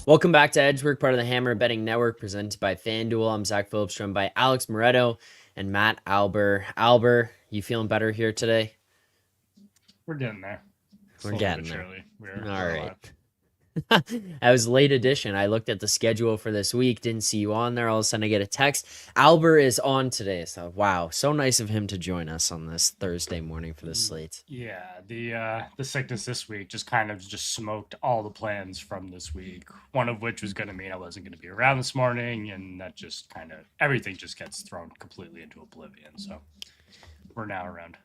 Welcome back to Edgework, part of the Hammer Betting Network, presented by FanDuel. I'm Zack Phillips, joined by Alex Moretto and Matt Albert. Albert, you feeling better here today? We're getting there. We're getting there. We're All right. alive. I was late edition. I looked at the schedule for this week, didn't see you on there. All of a sudden, I get a text. Albert is on today. So, wow, so nice of him to join us on this Thursday morning for the slate. Yeah, the sickness this week just kind of smoked all the plans from this week. One of which was going to mean I wasn't going to be around this morning, and that just kind of everything just gets thrown completely into oblivion. So we're now around.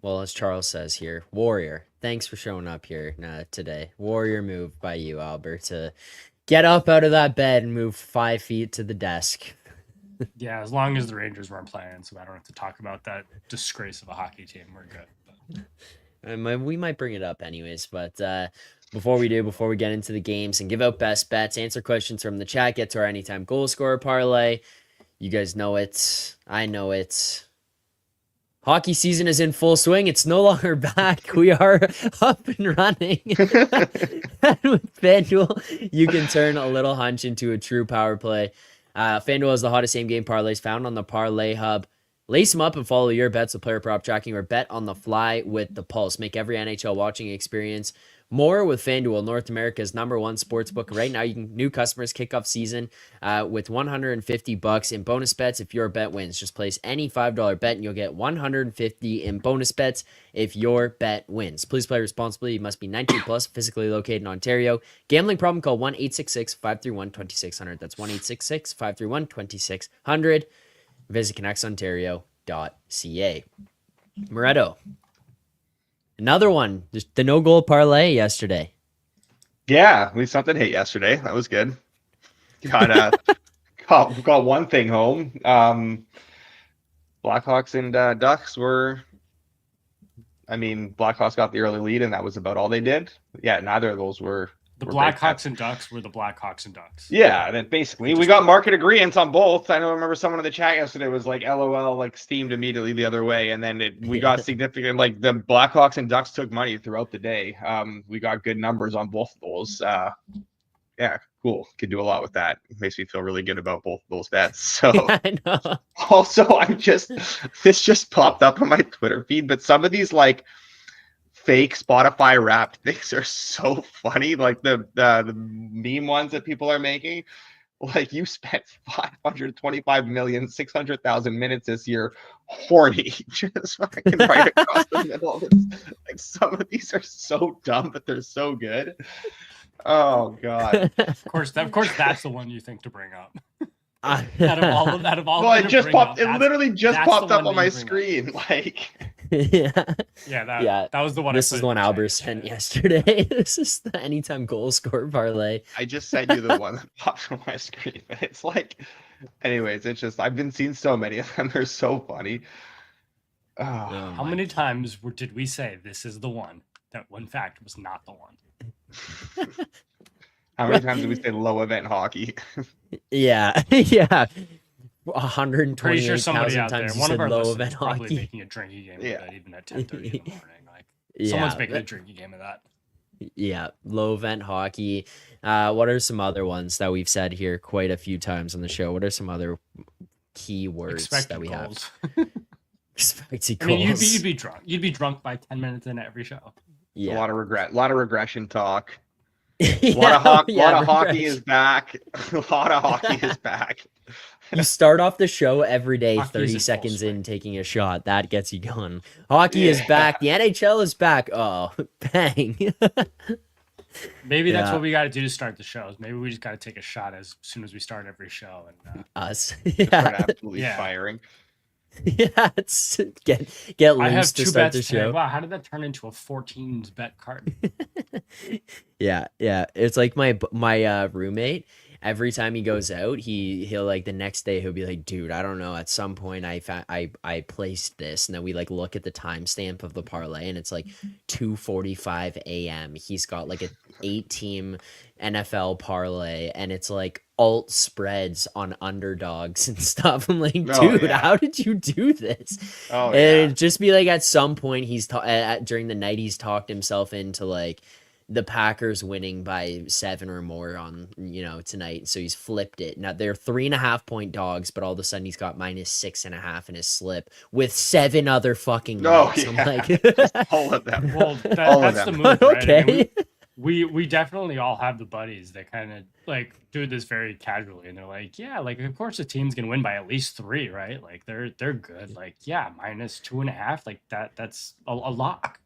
Well, as Charles says here, Warrior, thanks for showing up here today. Warrior move by you, Albert, to get up out of that bed and move 5 feet to the desk. Yeah, as long as the Rangers weren't playing, so I don't have to talk about that disgrace of a hockey team, we're good. But... we might bring it up anyways, but before we get into the games and give out best bets, answer questions from the chat, get to our anytime goal scorer parlay. You guys know it. I know it. Hockey season is in full swing. It's no longer back. We are up and running. With FanDuel, you can turn a little hunch into a true power play. FanDuel is the hottest same-game parlays found on the Parlay Hub. Lace them up and follow your bets with player prop tracking or bet on the fly with the Pulse. Make every NHL watching experience more with FanDuel, North America's #1 sportsbook. Right now, you can new customers kick off season with $150 in bonus bets if your bet wins. Just place any $5 bet and you'll get $150 in bonus bets if your bet wins. Please play responsibly. You must be 19 plus, physically located in Ontario. Gambling problem? Call 1-866-531-2600. That's 1-866-531-2600. Visit connectsontario.ca. Moretto. Another one, just the no-goal parlay yesterday. Yeah, we something hit yesterday. That was good. Got one thing home. Blackhawks and Ducks Blackhawks got the early lead, and that was about all they did. Yeah, neither of those were... The Blackhawks and Ducks were the Blackhawks and Ducks. Yeah, and then basically we got market agreements on both. I remember someone in the chat yesterday was like, LOL, like steamed immediately the other way. And then we got significant, like the Blackhawks and Ducks took money throughout the day. We got good numbers on both of those. Yeah, cool. Could do a lot with that. It makes me feel really good about both of those bets. So I know. Also, this just popped up on my Twitter feed, but some of these like fake Spotify wrapped things are so funny. Like the meme ones that people are making. Like, you spent 525,600,000 minutes this year, horny. Just fucking right across the middle. Like, some of these are so dumb, but they're so good. Oh god. Of course, that's the one you think to bring up. Out of all. Well, it literally just popped up on my screen. Like. That was the one. This is the one Albert sent yesterday. This is the anytime goal score parlay. I just sent you the one that popped on my screen, but it's like, anyways, it's just I've been seeing so many of them. They're so funny. How many times did we say this is the one that, in fact, was not the one? How many times did we say low event hockey? Yeah. 128,000 Pretty sure somebody out there, one of our listeners, probably hockey. making a drinking game of that, even at 10:30 in the morning. Like, Yeah, someone's making a drinking game of that. Yeah, low event hockey. What are some other ones that we've said here quite a few times on the show? What are some other key words that we goals. have? Expected I mean, goals. you'd be drunk. You'd be drunk by 10 minutes in every show. Yeah. A lot of regression talk. A lot of hockey is back. A lot of hockey is back. You start off the show every day, Hockey 30 is seconds full in, taking a shot. That gets you going. Hockey is back. The NHL is back. Oh, bang. Maybe that's what we got to do to start the shows. Maybe we just got to take a shot as soon as we start every show. And Us. Start absolutely firing. Yeah, it's get I have loose to two start bets the today. show. Wow, how did that turn into a 14 bet card? Yeah. It's like my roommate. Every time he goes out, he'll like the next day he'll be like, dude, I don't know. At some point I placed this, and then we like look at the timestamp of the parlay, and it's like 2:45 a.m. He's got like a 8-team NFL parlay, and it's like alt spreads on underdogs and stuff. I'm like, dude, how did you do this? And it'd just be like at some point during the night he's talked himself into like the Packers winning by 7 or more on, tonight. So he's flipped it. Now they're 3.5-point dogs, but all of a sudden he's got -6.5 in his slip with 7 other fucking legs. I'm like, Just all of them. Well, All of that's the them. move, right? I mean, okay. we definitely all have the buddies that kind of like do this very casually, and they're like, yeah, like of course the team's gonna win by at least 3, right? Like they're good. Like, yeah, -2.5, like that's a lock.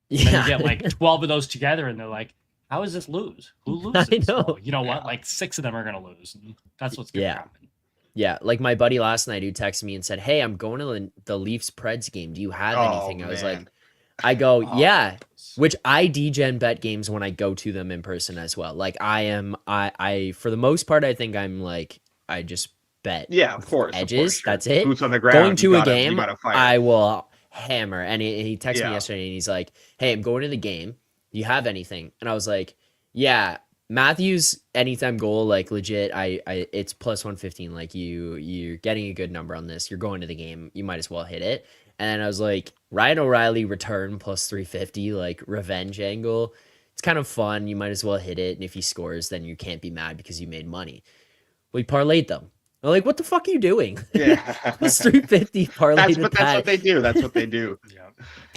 And then you get like 12 of those together, and they're like, how does this lose? Who loses? know. Well, you know what? Like 6 of them are gonna lose. And that's what's gonna happen. Yeah, like my buddy last night who texted me and said, "Hey, I'm going to the Leafs Preds game. Do you have anything?" I was like, I go, yeah, which I degen bet games when I go to them in person as well. Like I for the most part, I think I'm like, I just bet. Yeah, of course. Edges, sure. that's it. Boots on the ground. Going to you a gotta, game, you gotta fire. I will hammer. And he texted me yesterday and he's like, "Hey, I'm going to the game. Do you have anything?" And I was like, yeah, Matthews anytime goal, like legit, I it's +115. Like you're getting a good number on this. You're going to the game. You might as well hit it. And then I was like, Ryan O'Reilly return +350, like revenge angle. It's kind of fun. You might as well hit it. And if he scores, then you can't be mad because you made money. We parlayed them. I'm like, what the fuck are you doing? Yeah. +350 parlayed. That's what they do. That's what they do.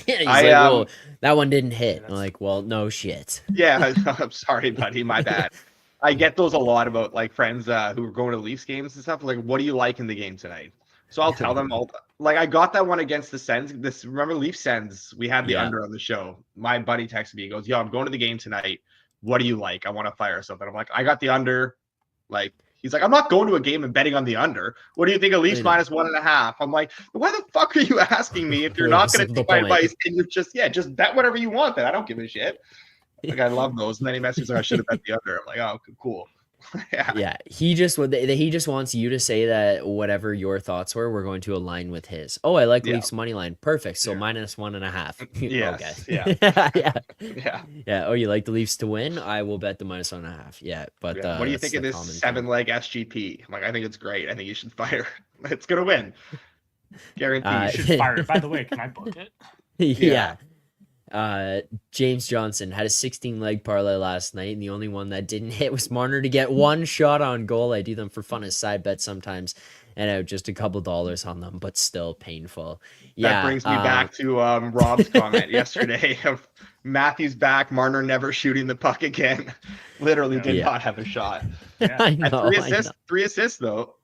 Yeah, he's like, well, that one didn't hit. I'm like, well, no shit. Yeah, I'm sorry, buddy. My bad. I get those a lot about like friends who are going to Leafs games and stuff. Like, what do you like in the game tonight? So I'll tell them all. Like, I got that one against the Sens. Remember Leafs Sens? We had the under on the show. My buddy texted me. He goes, "Yo, I'm going to the game tonight. What do you like? I want to fire something." I'm like, "I got the under." Like, he's like, "I'm not going to a game and betting on the under. What do you think of Leafs -1.5?" I'm like, "Why the fuck are you asking me if you're not going to take my advice and you're just bet whatever you want? Then I don't give a shit." Like, I love those. And then he messaged like, "I should have bet the under." I'm like, "Oh, cool." Yeah. He just wants you to say that whatever your thoughts were, we're going to align with his. Oh, I like Leafs money line. Perfect. So -1.5. Yes. Okay. Yeah. Yeah. Oh, you like the Leafs to win? I will bet the -1.5. Yeah. But what do you think of this 7-leg SGP? I'm like, I think it's great. I think you should fire. It's gonna win. Guaranteed. You should fire it. By the way, can I book it? Yeah. James Johnson had a 16-leg parlay last night, and the only one that didn't hit was Marner to get one shot on goal. I do them for fun as side bets sometimes, and out just a couple dollars on them, but still painful. Yeah, that brings me back to Rob's comment yesterday of Matthews back, Marner never shooting the puck again. Literally did not have a shot. Yeah. I know, three assists though.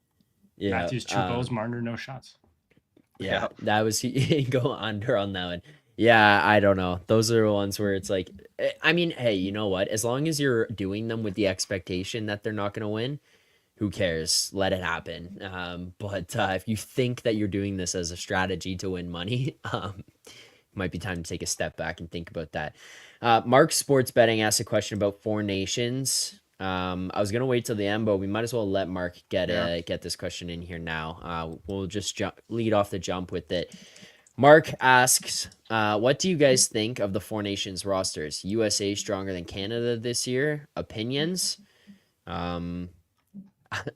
Yeah, Matthews 2 goals, Marner no shots. Yeah, that was he go under on that one. Yeah, I don't know. Those are the ones where it's like, I mean, hey, you know what? As long as you're doing them with the expectation that they're not going to win, who cares? Let it happen. But if you think that you're doing this as a strategy to win money, it might be time to take a step back and think about that. Mark Sports Betting asked a question about Four Nations. I was going to wait till the end, but we might as well let Mark get this question in here now. We'll just lead off the jump with it. Mark asks, what do you guys think of the Four Nations rosters? USA stronger than Canada this year? Opinions? I'm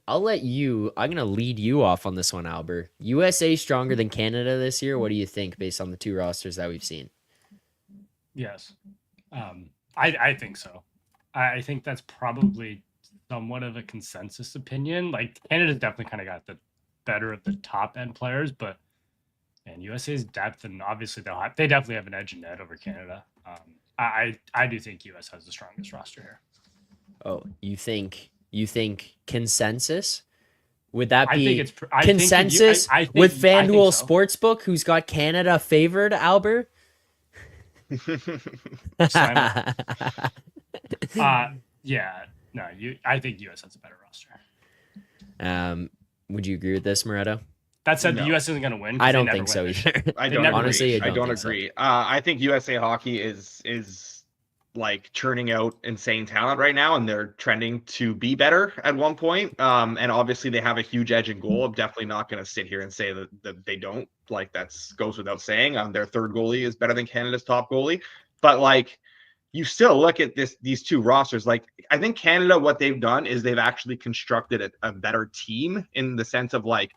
going to lead you off on this one, Albert. USA stronger than Canada this year? What do you think based on the two rosters that we've seen? Yes. I think so. I think that's probably somewhat of a consensus opinion. Like, Canada's definitely kind of got the better of the top end players, but and USA's depth, and obviously they definitely have an edge in net over Canada. I do think US has the strongest roster here. Oh, you think consensus? Would that be consensus with FanDuel Sportsbook, who's got Canada favored, Albert? I think US has a better roster. Would you agree with this, Moretto? That said, the US isn't going to win. I don't think so either. I don't agree. I think USA Hockey is like churning out insane talent right now, and they're trending to be better at one point. And obviously they have a huge edge in goal. I'm definitely not going to sit here and say that they don't. Like, that's goes without saying. Their third goalie is better than Canada's top goalie, but like, you still look at these two rosters. Like, I think Canada, what they've done is they've actually constructed a better team in the sense of like,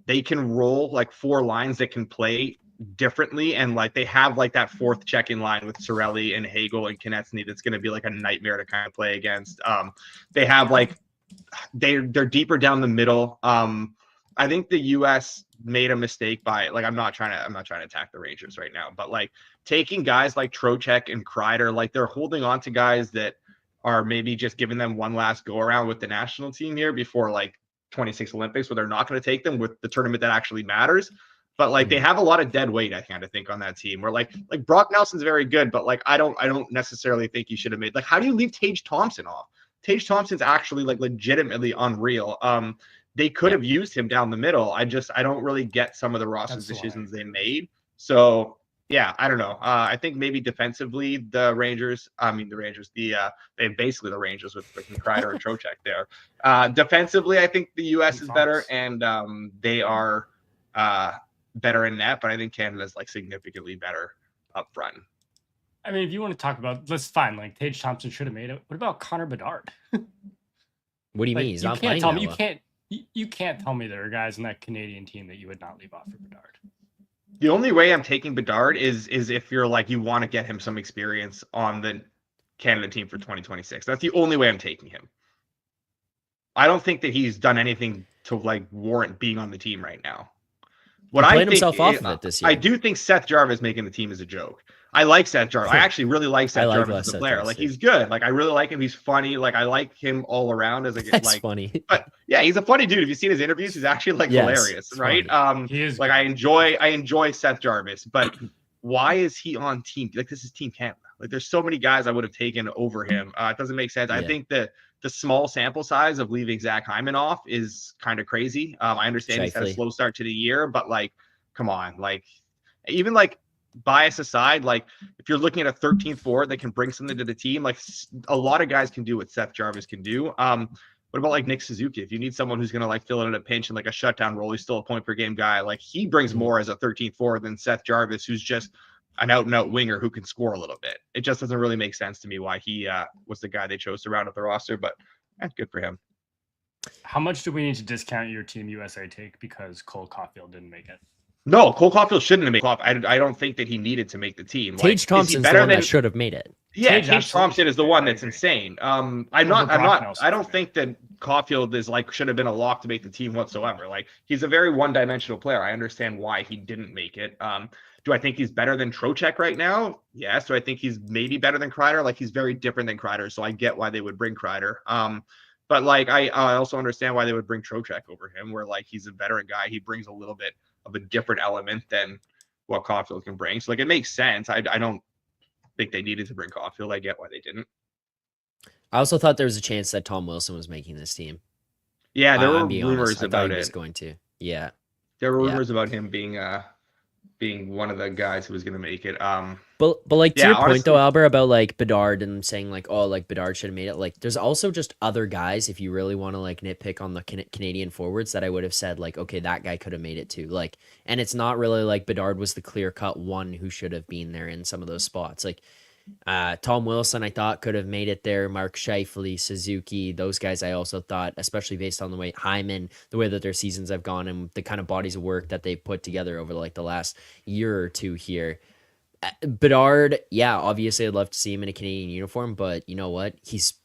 they can roll like 4 lines that can play differently, and like they have like that fourth check-in line with Cirelli and Hagel and Konechny that's going to be like a nightmare to kind of play against. They have like they're deeper down the middle. I think the U.S. made a mistake by like I'm not trying to attack the Rangers right now, but like taking guys like Trocheck and Kreider, like they're holding on to guys that are maybe just giving them one last go around with the national team here before like 26 Olympics, where they're not going to take them with the tournament that actually matters. But like they have a lot of dead weight, I kind of think, on that team. Where like Brock Nelson's very good, but like I don't necessarily think you should have made, like, how do you leave Tage Thompson off? Tage Thompson's actually like legitimately unreal. They could have used him down the middle. I don't really get some of the roster decisions they made. So yeah, I don't know. I think maybe defensively they basically the Rangers with Kreider and Trocheck there. Defensively, I think the U.S. is better, and they are better in net, but I think Canada's like significantly better up front. I mean, if you want to talk about, that's fine. Like Tage Thompson should have made it. What about Connor Bedard? What do you mean? He's not playing that well. You can't tell me there are guys in that Canadian team that you would not leave off for Bedard. The only way I'm taking Bedard is if you're like, you want to get him some experience on the Canada team for 2026. That's the only way I'm taking him. I don't think that he's done anything to like warrant being on the team right now. What I think himself off of it this year. I do think Seth Jarvis making the team is a joke. I like Seth Jarvis. I actually really like Seth Jarvis as a player. Like he's good. Like I really like him. He's funny. Like I like him all around as That's funny. But yeah, he's a funny dude. If you've seen his interviews, he's actually like hilarious, right? He is like good. I enjoy Seth Jarvis, but why is he on team? Like this is Team Canada. Like there's so many guys I would have taken over him. It doesn't make sense. I think the small sample size of leaving Zach Hyman off is kind of crazy. I understand he's had a slow start to the year, but like, come on, like even like bias aside, like if you're looking at a 13th forward that can bring something to the team, like a lot of guys can do what Seth Jarvis can do. What about like Nick Suzuki? If you need someone who's going to like fill in a pinch and like a shutdown role, he's still a point per game guy. Like he brings more as a 13th forward than Seth Jarvis, who's just an out and out winger who can score a little bit. It just doesn't really make sense to me why he was the guy they chose to round up the roster, but good for him. How much do we need to discount your Team USA take because Cole Caulfield didn't make it? No, Cole Caulfield shouldn't have made it. I don't think that he needed to make the team. Tage Thompson's the one that should have made it. Yeah, Tage Thompson is the one that's insane. I don't think that Caulfield is like should have been a lock to make the team whatsoever. Like he's a very one-dimensional player. I understand why he didn't make it. Do I think he's better than Trocheck right now? Yes. Do I think he's maybe better than Kreider? Like he's very different than Kreider, so I get why they would bring Kreider. But like I also understand why they would bring Trocheck over him, where like he's a veteran guy. He brings a little bit of a different element than what Caulfield can bring. So like it makes sense. I don't think they needed to bring Caulfield. I get why they didn't. I also thought there was a chance that Tom Wilson was making this team. Yeah, there were rumors about it. He was going to. Yeah. There were rumors about him being one of the guys who was going to make it. But like to your point though, Albert, about like Bedard and saying like, oh, like Bedard should have made it. Like there's also just other guys, if you really want to like nitpick on the Canadian forwards, that I would have said like, okay, that guy could have made it too. Like, and it's not really like Bedard was the clear cut one who should have been there in some of those spots. Like Tom Wilson, I thought could have made it there. Mark Scheifele, Suzuki, those guys I also thought, especially based on the way Hyman, the way that their seasons have gone and the kind of bodies of work that they've put together over like the last year or two here. Bedard, yeah, obviously I'd love to see him in a Canadian uniform, but you know what? He's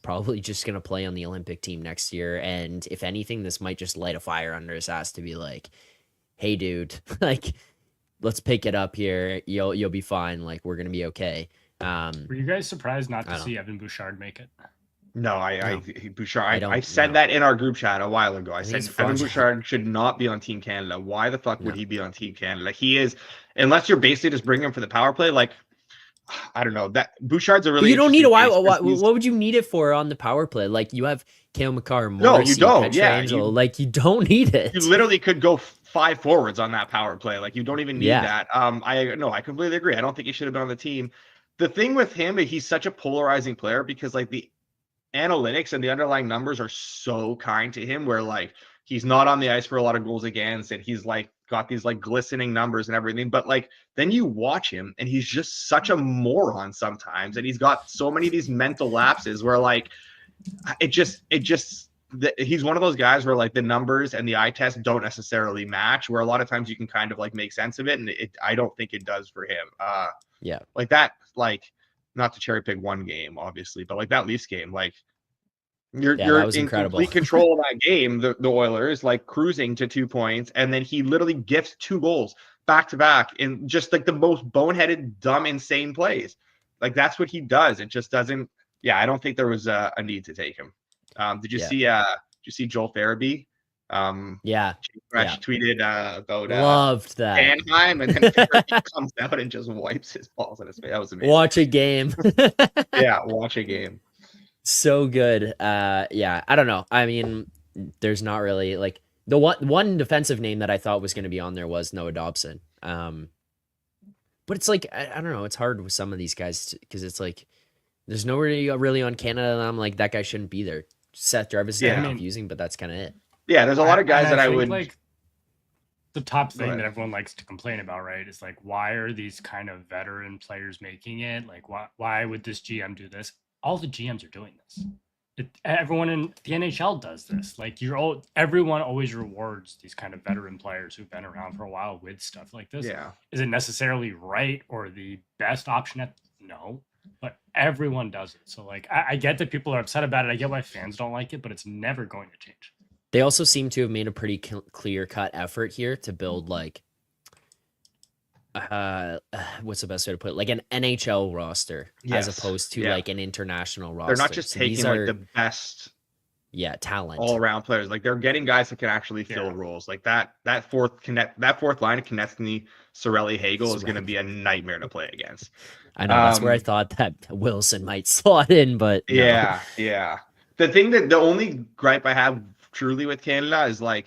probably just going to play on the Olympic team next year. And if anything, this might just light a fire under his ass to be like, hey, dude, like, let's pick it up here. You'll be fine. Like, we're going to be okay. Were you guys surprised not to see Evan Bouchard make it? No, Bouchard. I said that in our group chat a while ago. I said Evan Bouchard should not be on Team Canada. Why the fuck would he be on Team Canada? He is, unless you're basically just bringing him for the power play. Like, I don't know. That Bouchard's a really. But you don't need what would you need it for on the power play? Like you have Cale Makar, Morrissey, no, you don't. Like you don't need it. You literally could go 5 forwards on that power play. Like you don't even need that. I completely agree. I don't think he should have been on the team. The thing with him, he's such a polarizing player because like the analytics and the underlying numbers are so kind to him, where like he's not on the ice for a lot of goals against, and he's like got these like glistening numbers and everything. But like then you watch him and he's just such a moron sometimes, and he's got so many of these mental lapses where like it just he's one of those guys where like the numbers and the eye test don't necessarily match, where a lot of times you can kind of like make sense of it, and I don't think it does for him. Yeah. Like that, like not to cherry pick one game, obviously, but like that Leafs game, like you're that was in incredible. complete control of that game. The Oilers like cruising to 2 points, and then he literally gifts 2 goals back to back in just like the most boneheaded, dumb, insane plays. Like that's what he does. It just doesn't. Yeah, I don't think there was a need to take him. Did you see Joel Farabee? Yeah. Tweeted about loved that Anaheim, and then Farabee comes out and just wipes his balls in his face. That was amazing. Watch a game. Yeah, watch a game. So good. Yeah, I don't know. I mean, there's not really like the one defensive name that I thought was going to be on there was Noah Dobson. But it's like I don't know. It's hard with some of these guys because it's like there's nobody really on Canada. And I'm like that guy shouldn't be there. Seth Jarvis is kind of confusing, but that's kind of it. Yeah, there's a lot of guys that I would like. The top thing that everyone likes to complain about, right, is like why are these kind of veteran players making it? Like why would this GM do this? All the GMs are doing this. Everyone in the NHL does this. Like everyone always rewards these kind of veteran players who've been around for a while with stuff like this. Yeah. Is it necessarily right or the best option? No, but everyone does it. So like I get that people are upset about it. I get why fans don't like it, but it's never going to change. They also seem to have made a pretty clear-cut effort here to build like what's the best way to put it? Like an NHL roster as opposed to like an international roster. They're not just taking like the best talent all around players. Like they're getting guys that can actually fill roles. Like that fourth line of Konechny, Cirelli, Hagel is going to be a nightmare to play against. I know that's where I thought that Wilson might slot in, but no. Yeah. The only gripe I have truly with Canada is like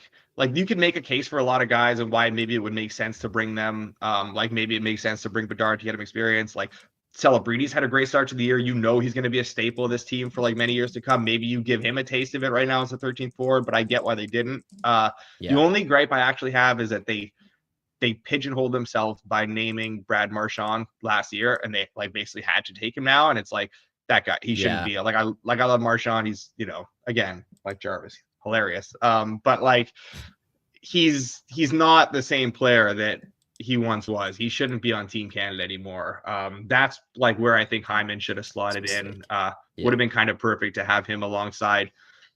you could make a case for a lot of guys and why maybe it would make sense to bring them. Like maybe it makes sense to bring Bedard to get him experience. Like Celebrity's had a great start to the year. You know he's going to be a staple of this team for like many years to come. Maybe you give him a taste of it right now as a 13th forward, but I get why they didn't. The only gripe I actually have is that they pigeonholed themselves by naming Brad Marchand last year, and they like basically had to take him now. And it's like that guy, he shouldn't be like I love Marchand. He's again like Jarvis. Hilarious. But like he's not the same player that he once was. He shouldn't be on Team Canada anymore. That's like where I think Hyman should have slotted in. Would have been kind of perfect to have him alongside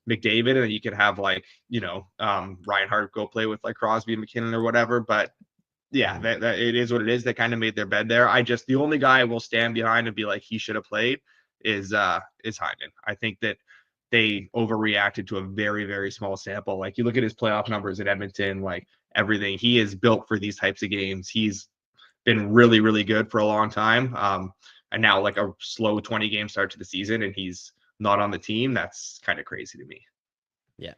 McDavid, and then you could have like Ryan Hart go play with like Crosby and McKinnon or whatever. But yeah, that it is what it is. They kind of made their bed there. The only guy I will stand behind and be like he should have played is Hyman. I think that they overreacted to a very, very small sample. Like you look at his playoff numbers at Edmonton, like everything, he is built for these types of games. He's been really, really good for a long time. And now like a slow 20 game start to the season and he's not on the team. That's kind of crazy to me. Yeah.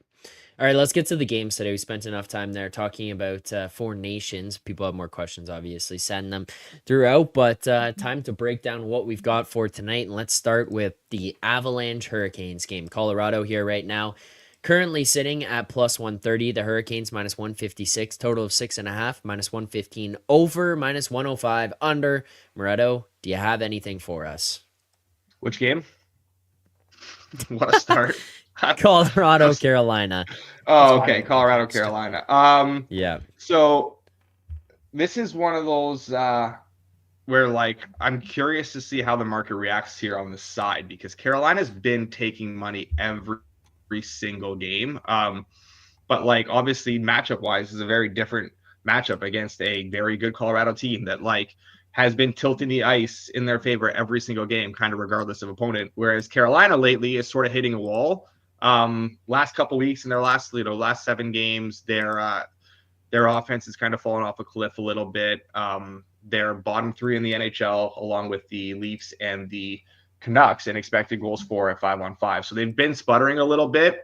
All right, let's get to the games today. We spent enough time there talking about four nations. People have more questions, obviously, send them throughout, but time to break down what we've got for tonight. And let's start with the Avalanche Hurricanes game. Colorado here right now, currently sitting at plus 130. The Hurricanes minus 156, total of 6.5, minus 115 over, minus 105 under. Moretto, do you have anything for us? Which game? What a start. Colorado, Carolina. Oh, okay. Colorado, Carolina. Yeah. So this is one of those where like I'm curious to see how the market reacts here on the side because Carolina's been taking money every single game. But like obviously matchup wise is a very different matchup against a very good Colorado team that like has been tilting the ice in their favor every single game, kind of regardless of opponent. Whereas Carolina lately is sort of hitting a wall. Last couple weeks in their last 7 games, their offense has kind of fallen off a cliff a little bit. They're bottom 3 in the NHL, along with the Leafs and the Canucks, and expected goals for at 5-on-5. So they've been sputtering a little bit.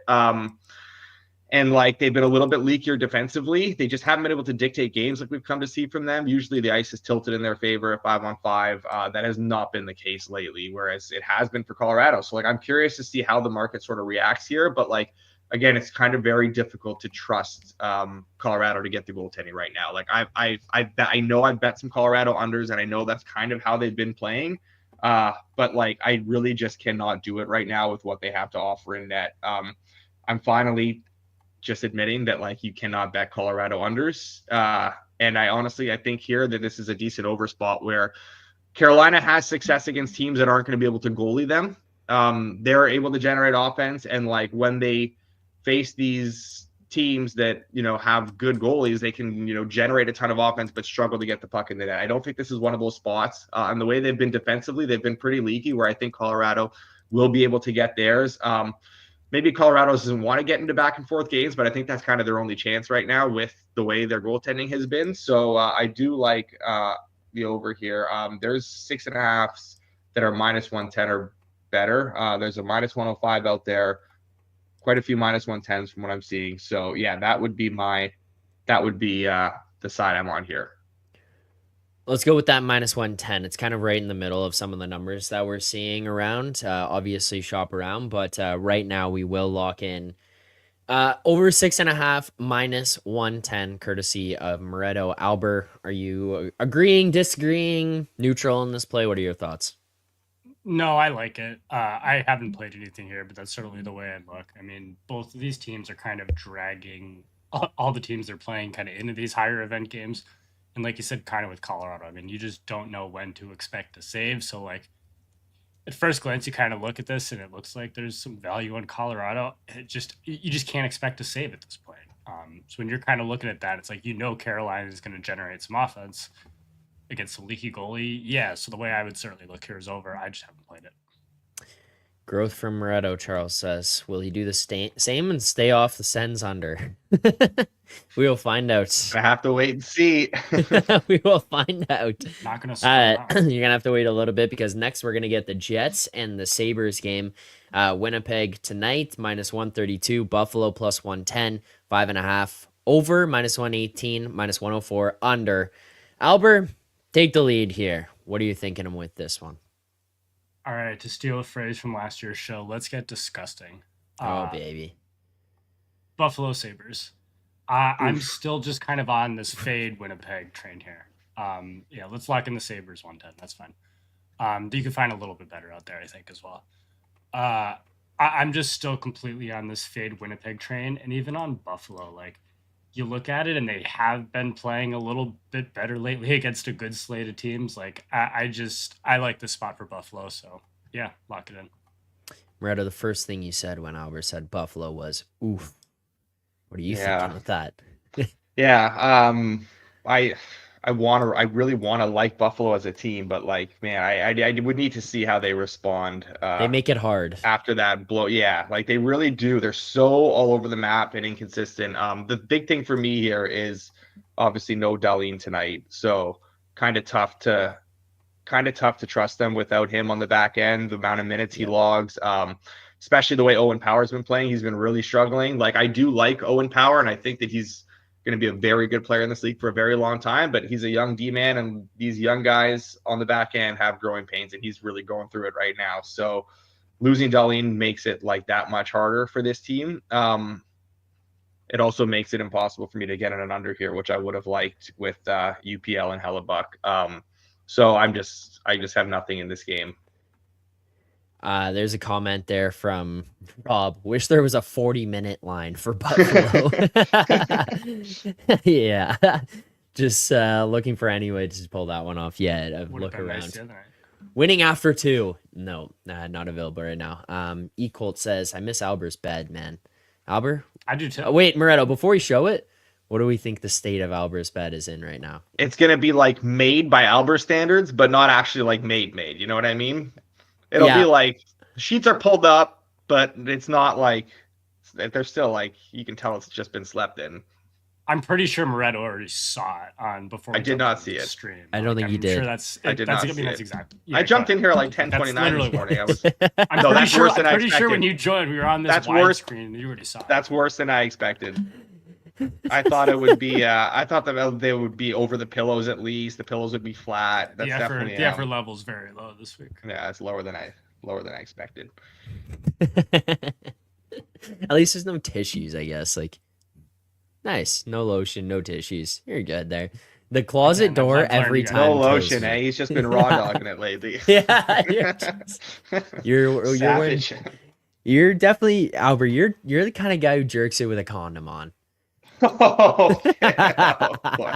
And like they've been a little bit leakier defensively. They just haven't been able to dictate games like we've come to see from them. Usually the ice is tilted in their favor at 5-on-5. That has not been the case lately, whereas it has been for Colorado. So like I'm curious to see how the market sort of reacts here. But like again, it's kind of very difficult to trust Colorado to get the goaltending right now. Like I know I've bet some Colorado unders, and I know that's kind of how they've been playing. But like I really just cannot do it right now with what they have to offer in net. I'm finally just admitting that like you cannot bet Colorado unders. And I think here that this is a decent over spot where Carolina has success against teams that aren't going to be able to goalie them. They're able to generate offense, and like when they face these teams that have good goalies, they can generate a ton of offense but struggle to get the puck in the net. I don't think this is one of those spots. And the way they've been defensively, they've been pretty leaky, where I think Colorado will be able to get theirs. Maybe Colorado doesn't want to get into back and forth games, but I think that's kind of their only chance right now with the way their goaltending has been. So I do like the over here. There's 6.5s that are -110 or better. There's a -105 out there. Quite a few -110s from what I'm seeing. So yeah, that would be the side I'm on here. Let's go with that -110. It's kind of right in the middle of some of the numbers that we're seeing around. Obviously, shop around, but right now we will lock in over 6.5 -110, courtesy of Moretto. Albert, are you agreeing, disagreeing, neutral in this play? What are your thoughts? No, I like it. I haven't played anything here, but that's certainly the way I look. I mean, both of these teams are kind of dragging all the teams they're playing kind of into these higher event games. And like you said, kind of with Colorado, I mean, you just don't know when to expect a save. So like at first glance, you kind of look at this and it looks like there's some value in Colorado. You just can't expect a save at this point. So when you're kind of looking at that, it's like, Carolina is going to generate some offense against a leaky goalie. Yeah, so the way I would certainly look here is over. I just haven't played it. Growth from Moretto, Charles says. Will he do the same and stay off the Sens under? We will find out. I have to wait and see. We will find out. Not going to You're going to have to wait a little bit because next we're going to get the Jets and the Sabres game. Winnipeg tonight, -132. Buffalo +110. 5.5. Over, -118. -104. Under. Albert, take the lead here. What are you thinking with this one? All right, to steal a phrase from last year's show, let's get disgusting. Oh, baby. Buffalo Sabres. I'm still just kind of on this fade Winnipeg train here. Yeah, let's lock in the Sabres 110. That's fine. You can find a little bit better out there, I think, as well. I'm just still completely on this fade Winnipeg train. And even on Buffalo, like, you look at it and they have been playing a little bit better lately against a good slate of teams. Like, I like the spot for Buffalo. So, yeah, lock it in. Moretto, the first thing you said when Albert said Buffalo was, oof. What are you thinking with that? Yeah, I really want to like Buffalo as a team, but like, man, I would need to see how they respond. They make it hard after that blow. Yeah, like they really do. They're so all over the map and inconsistent. The big thing for me here is obviously no Dahlin tonight, so kind of tough to trust them without him on the back end. The amount of minutes he logs, especially the way Owen Power's been playing, he's been really struggling. Like, I do like Owen Power, and I think that he's going to be a very good player in this league for a very long time, but he's a young D-man, and these young guys on the back end have growing pains, and he's really going through it right now. So losing Dahlin makes it like that much harder for this team. It also makes it impossible for me to get in an under here, which I would have liked with UPL and Hellebuck. So I just have nothing in this game. There's a comment there from Rob. Wish there was a 40-minute line for Buffalo. Yeah. Just looking for any way to just pull that one off. Yeah, look around. Nice. Winning after 2. No, not available right now. E-Colt says, I miss Albert's bed, man. Albert? I do too. Wait, Moretto, before we show it, what do we think the state of Albert's bed is in right now? It's going to be like made by Albert standards, but not actually like made. You know what I mean? It'll be like sheets are pulled up, but it's not like they're still like, you can tell it's just been slept in. I'm pretty sure Moretto already saw it on before. I did not see it. Stream. I don't think you did. Sure I did not see it. That's exactly. Yeah, I jumped in here at like 10:29 this morning. I'm pretty sure when you joined, we were on this wide screen. You already saw it. That's worse than I expected. I thought it would be. I thought that they would be over the pillows at least. The pillows would be flat. That's definitely the effort level is very low this week. Yeah, it's lower than I expected. At least there's no tissues, I guess. Like, nice. No lotion, no tissues. You're good there. The closet door every time. No lotion, eh? He's just been raw dogging it lately. Yeah, you're You're definitely Albert. You're the kind of guy who jerks it with a condom on. Okay. Oh, boy.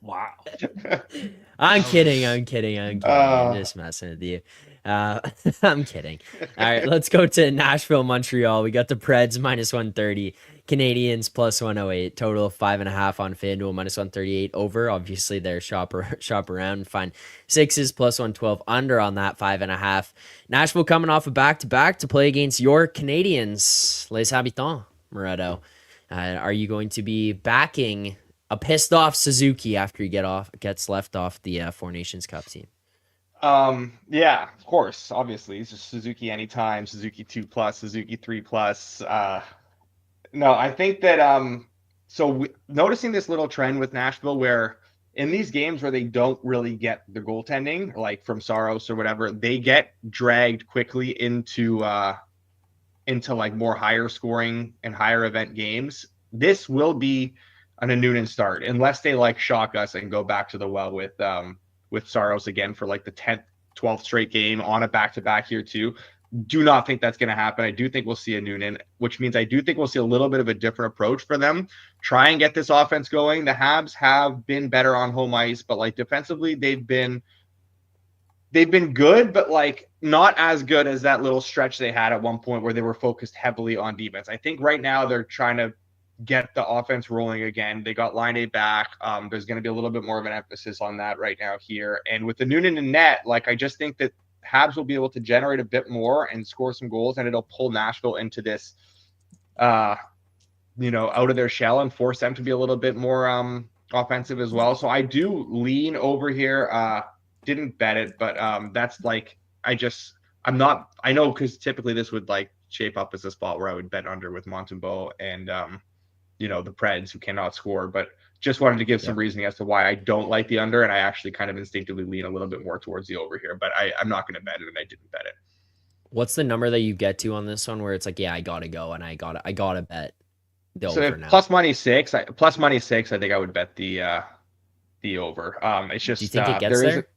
Wow. I'm That kidding. was- I'm kidding. I'm kidding. I'm just messing with you. I'm kidding. All right, let's go to Nashville, Montreal. We got the Preds minus 130, Canadiens plus 108, total of 5.5 on FanDuel minus 138 over. Obviously, they're shop around and find sixes plus 112 under on that 5.5. Nashville coming off a back-to-back to play against your Canadiens, Les Habitants, Moretto. Are you going to be backing a pissed off Suzuki after he gets left off the Four Nations Cup team? Yeah, of course, obviously. It's just Suzuki anytime, Suzuki 2+, Suzuki 3+. No, I think that noticing this little trend with Nashville where in these games where they don't really get the goaltending, like from Saros or whatever, they get dragged quickly into like more higher scoring and higher event games. This will be an Noonan start unless they like shock us and go back to the well with Saros again for like the 10th, 12th straight game on a back-to-back here too. Do not think that's going to happen. I do think we'll see a Noonan, which means I do think we'll see a little bit of a different approach for them. Try and get this offense going. The Habs have been better on home ice, but like defensively, they've been good, but like not as good as that little stretch they had at one point where they were focused heavily on defense. I think right now they're trying to get the offense rolling again. They got line A back. There's going to be a little bit more of an emphasis on that right now here. And with the Noonan in net, like I just think that Habs will be able to generate a bit more and score some goals, and it'll pull Nashville into this, out of their shell and force them to be a little bit more offensive as well. So I do lean over here. Didn't bet it, but that's like I know because typically this would like shape up as a spot where I would bet under with Montembeault and the Preds who cannot score, but just wanted to give some reasoning as to why I don't like the under, and I actually kind of instinctively lean a little bit more towards the over here, but I'm not going to bet it, and I didn't bet it. What's the number that you get to on this one where it's like, yeah, I gotta go and I gotta bet the over now? Plus money six, I think I would bet the over. It's just Do you think it gets there?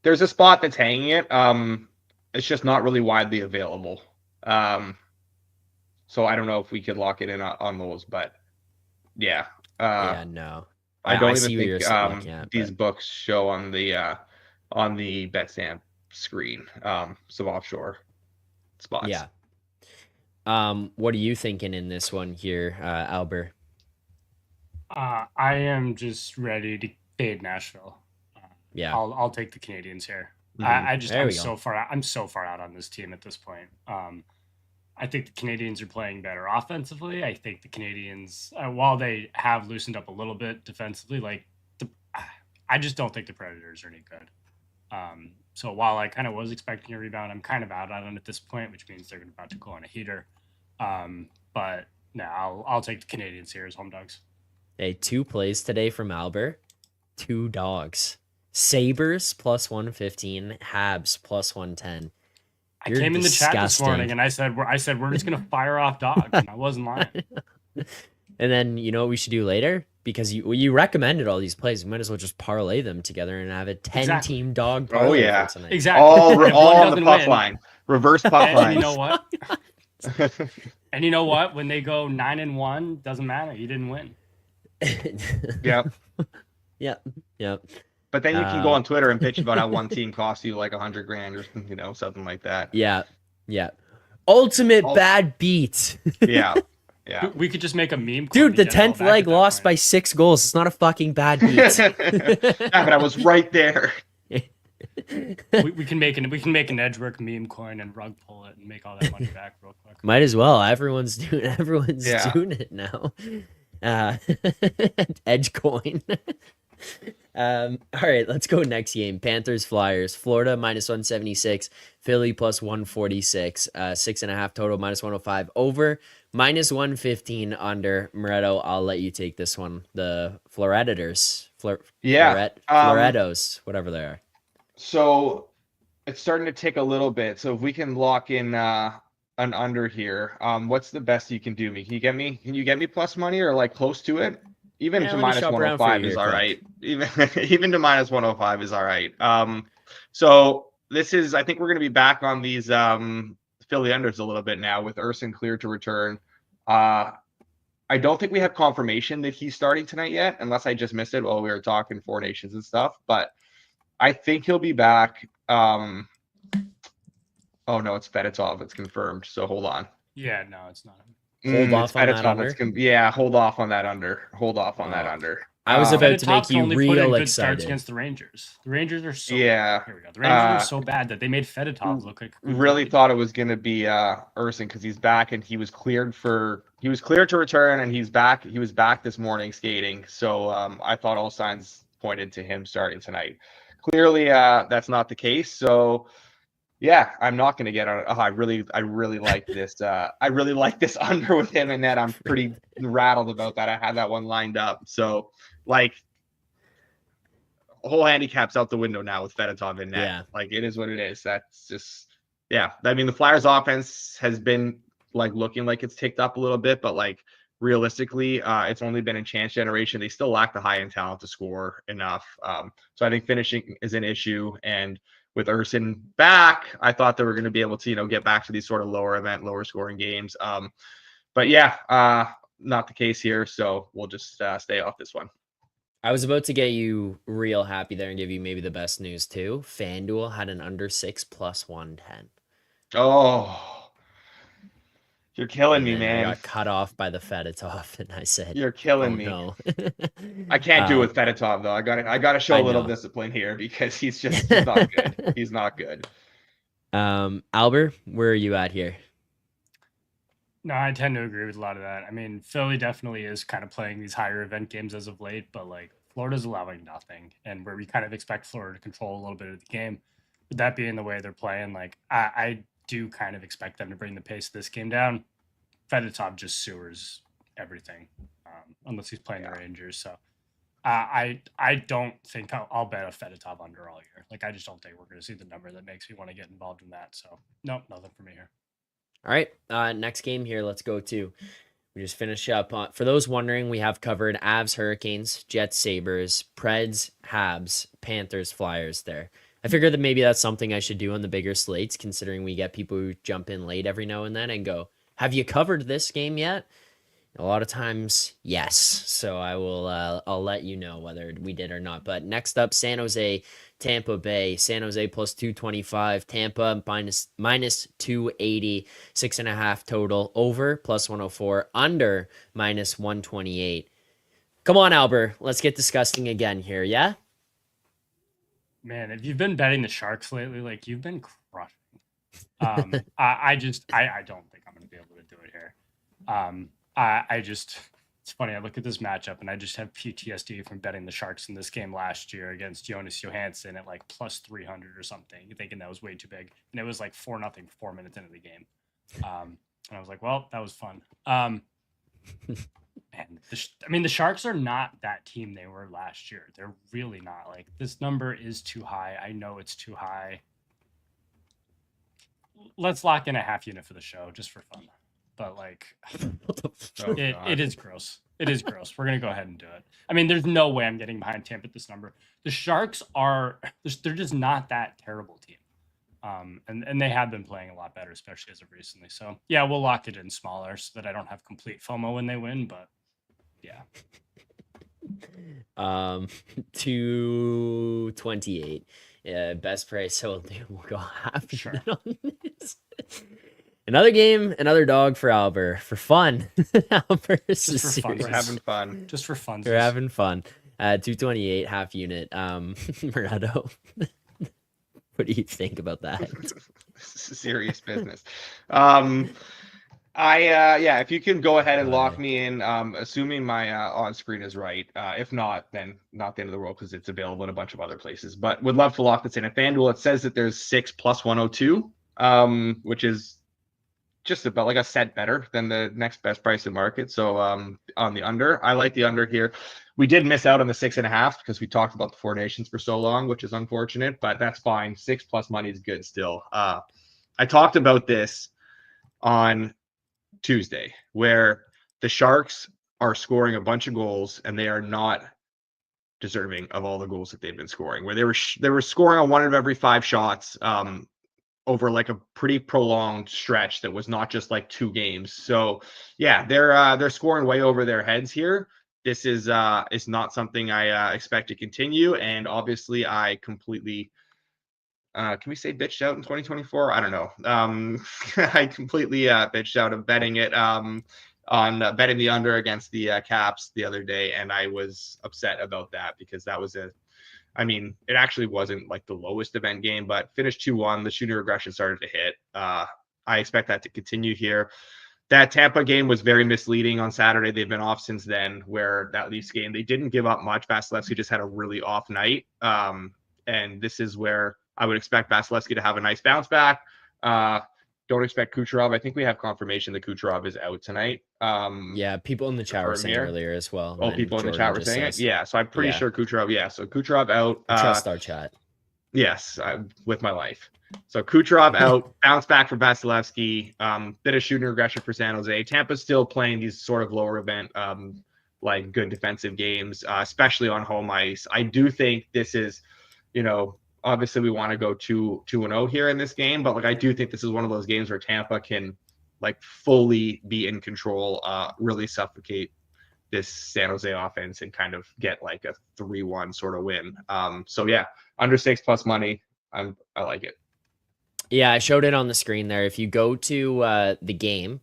There's a spot that's hanging it. It's just not really widely available. So I don't know if we could lock it in on those, but yeah. No. I don't see even what think these books show on the BetStamp screen some offshore spots. Yeah. What are you thinking in this one here, Albert? I am just ready to fade Nashville. Yeah. I'll take the Canadiens here. Mm-hmm. I'm so far out on this team at this point. I think the Canadiens are playing better offensively. I think the Canadiens, while they have loosened up a little bit defensively, I just don't think the Predators are any good. So while I kind of was expecting a rebound, I'm kind of out on it at this point, which means they're about to go on a heater. But no, I'll take the Canadiens here as home dogs. Hey, 2 plays today from Albert. 2 dogs. Sabres plus 115, Habs plus 110. I came in the chat this morning and I said we're just gonna fire off dogs, and I wasn't lying. And then you know what we should do later? Because you recommended all these plays, we might as well just parlay them together and have a 10-team dog parlay. Oh yeah, for tonight. Exactly. All on the puck line, reverse puck line. And you know what? And you know what? When they go 9-1, doesn't matter. You didn't win. Yep. Yep. But then you can go on Twitter and bitch about how one team costs you like $100,000 or something like that. Yeah. Ultimate bad beat. Yeah. We could just make a meme. Dude, the 10th leg lost by 6 goals. It's not a fucking bad beat. Yeah, but I was right there. we can make an Edgework meme coin and rug pull it and make all that money back real quick. Might as well. Everyone's doing it now. Edge coin. All right, let's go next game. Panthers Flyers. Florida minus 176. Philly plus 146. 6.5 total minus 105 over. Minus 115 under. Moretto, I'll let you take this one. The Florettators. Florettos, whatever they are. So it's starting to tick a little bit. So if we can lock in an under here, what's the best you can do me? Can you get me plus money or like close to it? Even to minus 105 is all right. Even to minus 105 is all right. So this is, I think we're going to be back on these fill the unders a little bit now with Urson cleared to return. I don't think we have confirmation that he's starting tonight yet, unless I just missed it while we were talking Four Nations and stuff. But I think he'll be back. Oh no, it's Fedotov. It's confirmed. So hold on. Yeah, no, it's not him. Hold off on that Fedotov. under? Yeah, hold off on that under. Hold off on that under. I was about to make Fedotov you only put in real good starts excited. against the Rangers. The Rangers are so Yeah. bad. Here we go. The Rangers are so bad that they made Fedotov look like Really thought it was going to be Urson because he's back and he was cleared to return and he's back. He was back this morning skating. So I thought all signs pointed to him starting tonight. Clearly, that's not the case. So yeah, I'm not going to get on. Oh, I really like this. I really like this under with him and net. I'm pretty rattled about that. I had that one lined up. So like, whole handicap's out the window now with Fedotov in net. Yeah. Like it is what it is. That's just, yeah. I mean, the Flyers offense has been like looking like it's ticked up a little bit, but like realistically, it's only been in chance generation. They still lack the high end talent to score enough. So I think finishing is an issue. And with Urson back, I thought they were going to be able to, get back to these sort of lower scoring games. But yeah, not the case here. So we'll just stay off this one. I was about to get you real happy there and give you maybe the best news too. FanDuel had an under 6 plus 110. Oh, you're killing me, I man. got cut off by the Fedotov, and I said, You're killing me. No. I can't do it with Fedotov though. I got to show I a little know. discipline here because he's not good. He's not good. Albert, where are you at here? No, I tend to agree with a lot of that. I mean, Philly definitely is kind of playing these higher event games as of late, but like Florida's allowing nothing, and where we kind of expect Florida to control a little bit of the game. With that being the way they're playing, like I do kind of expect them to bring the pace of this game down. Fedotov just sewers everything, unless he's playing the Rangers. So I don't think I'll bet a Fedotov under all year. Like I just don't think we're going to see the number that makes me want to get involved in that. So nope, nothing for me here. All right, next game here. Let's go to. We just finish up. For those wondering, we have covered Avs, Hurricanes, Jets, Sabres, Preds, Habs, Panthers, Flyers there. I figured that maybe that's something I should do on the bigger slates, considering we get people who jump in late every now and then and go, have you covered this game yet? A lot of times, yes. So I will, I'll let you know whether we did or not. But next up, San Jose, Tampa Bay. San Jose plus 225, Tampa minus 280, 6.5 total, over plus 104, under minus 128. Come on, Albert, let's get disgusting again here, yeah? Man, if you've been betting the Sharks lately, like you've been crushing. I don't think I'm going to be able to do it here. It's funny. I look at this matchup and I just have PTSD from betting the Sharks in this game last year against Jonas Johansson at like plus 300 or something, thinking that was way too big. And it was like 4-0, 4 minutes into the game. And I was like, well, that was fun. And the Sharks are not that team they were last year. They're really not. Like this number is too high. I know it's too high. Let's lock in a half unit for the show just for fun. But like, it is gross. It is gross. We're going to go ahead and do it. I mean, there's no way I'm getting behind Tampa at this number. The Sharks they're just not that terrible team. And they have been playing a lot better, especially as of recently. So yeah, we'll lock it in smaller so that I don't have complete FOMO when they win, but yeah. 228. Best price. So we'll go half Sure. on this. Another game, another dog for Albert for fun. Albert is Just for fun. We're having fun. Just for fun. We're having fun. 228 half unit. Moretto. What do you think about that? Serious business. If you can go ahead and lock me in, assuming my on screen is right. If not, then not the end of the world because it's available in a bunch of other places. But would love to lock this in. At FanDuel, it says that there's 6 plus 102, which is just about like a cent better than the next best price in market. So on the under, I like the under here. We did miss out on the 6.5 because we talked about the Four Nations for so long, which is unfortunate, but that's fine. 6 plus money is good still. I talked about this on Tuesday, where the Sharks are scoring a bunch of goals and they are not deserving of all the goals that they've been scoring. Where they were scoring on 1 of every 5 shots. over like a pretty prolonged stretch that was not just like 2 games. So yeah, they're scoring way over their heads here. This is not something I expect to continue, and obviously I completely can we say bitched out in 2024? I don't know. I completely bitched out of betting it on betting the under against the Caps the other day, and I was upset about that because that was it actually wasn't like the lowest event game, but finished 2-1. The shooting regression started to hit. I expect that to continue here. That Tampa game was very misleading on Saturday. They've been off since then, where that Leafs game, they didn't give up much. Vasilevsky just had a really off night. And this is where I would expect Vasilevsky to have a nice bounce back. Don't expect Kucherov. I think we have confirmation that Kucherov is out tonight. Yeah, people in the chat were saying earlier as well. Oh, people in the chat were saying it? Yeah, so I'm pretty sure Kucherov. Yeah, so Kucherov out. Trust our chat. Yes, with my life. So Kucherov out, bounce back for Vasilevsky, bit of shooting regression for San Jose. Tampa's still playing these sort of lower event, like good defensive games, especially on home ice. I do think this is, obviously we want to go 2-0 here in this game, but like I do think this is one of those games where Tampa can like fully be in control, really suffocate this San Jose offense and kind of get like a 3-1 sort of win. So yeah, under 6+ money. I like it. Yeah, I showed it on the screen there. If you go to the game,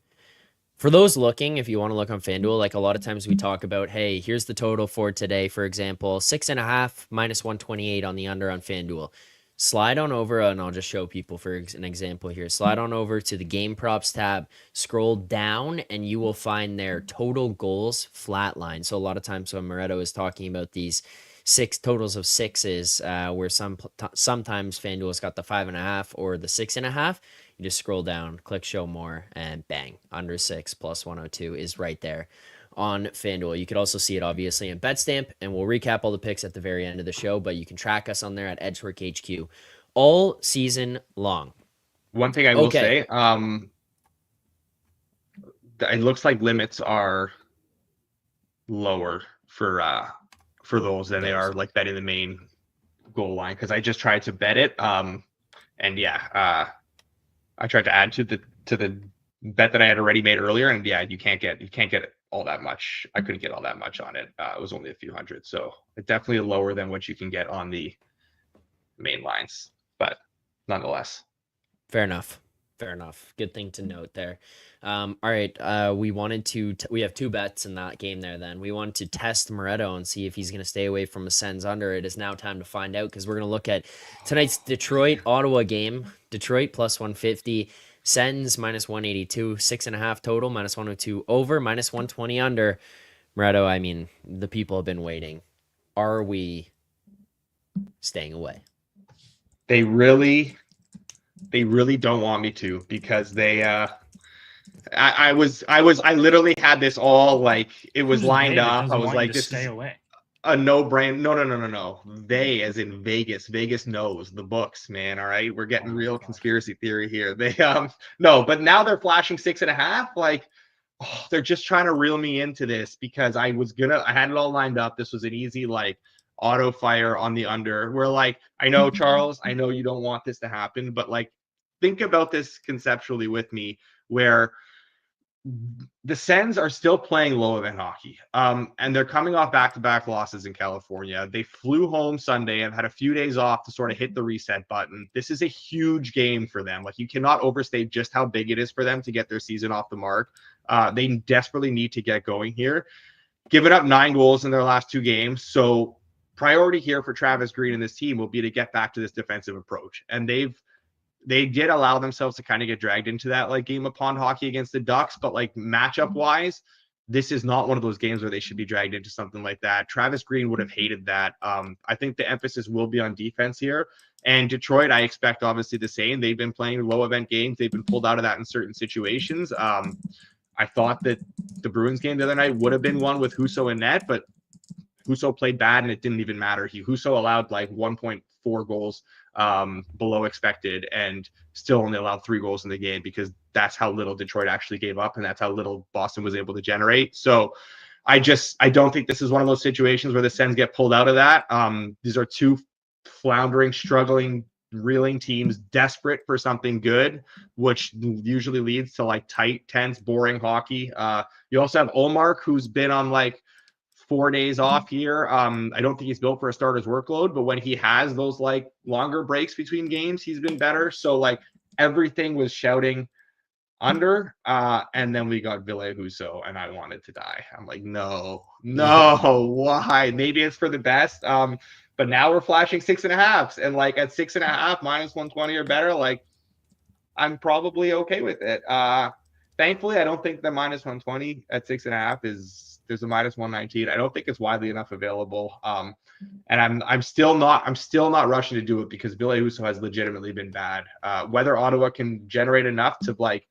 for those looking, if you want to look on FanDuel, like a lot of times we talk about, hey, here's the total for today, for example, 6.5 minus 128 on the under on FanDuel. Slide on over, and I'll just show people for an example here. Slide on over to the game props tab, scroll down, and you will find their total goals flatline. So a lot of times when Moretto is talking about these 6 totals of 6s, where sometimes FanDuel's got the 5.5 or the 6.5, you just scroll down, click show more, and bang, under 6 plus 102 is right there on FanDuel. You could also see it obviously in BetStamp, and we'll recap all the picks at the very end of the show, but you can track us on there at Edgework HQ all season long. One thing I will say, it looks like limits are lower for those than they are like betting the main goal line, because I just tried to bet it, and yeah, I tried to add to the bet that I had already made earlier, and yeah, you can't get all that much. I couldn't get all that much on it. It was only a few hundred, so it's definitely lower than what you can get on the main lines, but nonetheless. Fair enough. Good thing to note there. All right. We wanted to, we have 2 bets in that game there then. We wanted to test Moretto and see if he's going to stay away from a Sens under. It is now time to find out, because we're going to look at tonight's Detroit-Ottawa game. Detroit plus 150, Sens minus 182, 6.5 total, minus 102 over, minus 120 under. Moretto, I mean, the people have been waiting. Are we staying away? They really don't want me to, because they I literally had this all like, it was lined up. I was like, this stay away. A no-brainer. No. They, as in Vegas. Vegas knows the books, man. All right, we're getting real conspiracy theory here. They no, but now they're flashing 6.5. Like, they're just trying to reel me into this, because I had it all lined up. This was an easy like auto fire on the under. We're like, I know, Charles, I know you don't want this to happen, but like, think about this conceptually with me, where the Sens are still playing low event hockey, and they're coming off back-to-back losses in California. They flew home Sunday and had a few days off to sort of hit the reset button. This is a huge game for them. Like, you cannot overstate just how big it is for them to get their season off the mark. They desperately need to get going here. Giving up 9 goals in their last 2 games, so priority here for Travis Green and this team will be to get back to this defensive approach, and they did allow themselves to kind of get dragged into that like game of pond hockey against the Ducks, but like matchup wise, this is not one of those games where they should be dragged into something like that. Travis Green would have hated that. I think the emphasis will be on defense here. And Detroit, I expect obviously the same. They've been playing low event games. They've been pulled out of that in certain situations. I thought that the Bruins game the other night would have been one with Husso in net, but Husso played bad and it didn't even matter. Husso allowed like 1.4 goals below expected and still only allowed 3 goals in the game, because that's how little Detroit actually gave up and that's how little Boston was able to generate. So I don't think this is one of those situations where the Sens get pulled out of that. These are 2 floundering, struggling reeling teams desperate for something good, which usually leads to like tight, tense, boring hockey. You also have Omar, who's been on like 4 days off here. I don't think he's built for a starter's workload, but when he has those like longer breaks between games, he's been better. So like everything was shouting under, and then we got Ville Husso, and I wanted to die. I'm like, no, why? Maybe it's for the best. But now we're flashing 6.5s, and like at 6.5 minus 120 or better, like I'm probably okay with it. Thankfully, I don't think the minus 120 at 6.5 is there's a minus 119. I don't think it's widely enough available. And I'm still not rushing to do it because Ville Husso has legitimately been bad. Whether Ottawa can generate enough to like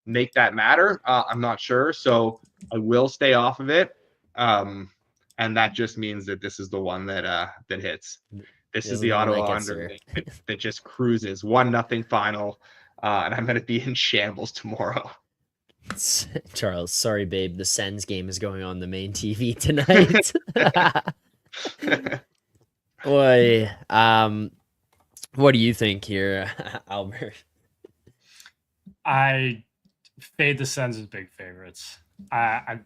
make that matter, I'm not sure. So I will stay off of it. And that just means that this is the one that hits. This is the Ottawa under that just cruises 1-0 final. And I'm going to be in shambles tomorrow. Charles, sorry, babe. The Sens game is going on the main TV tonight. Boy, what do you think here, Albert? I fade the Sens as big favorites. I've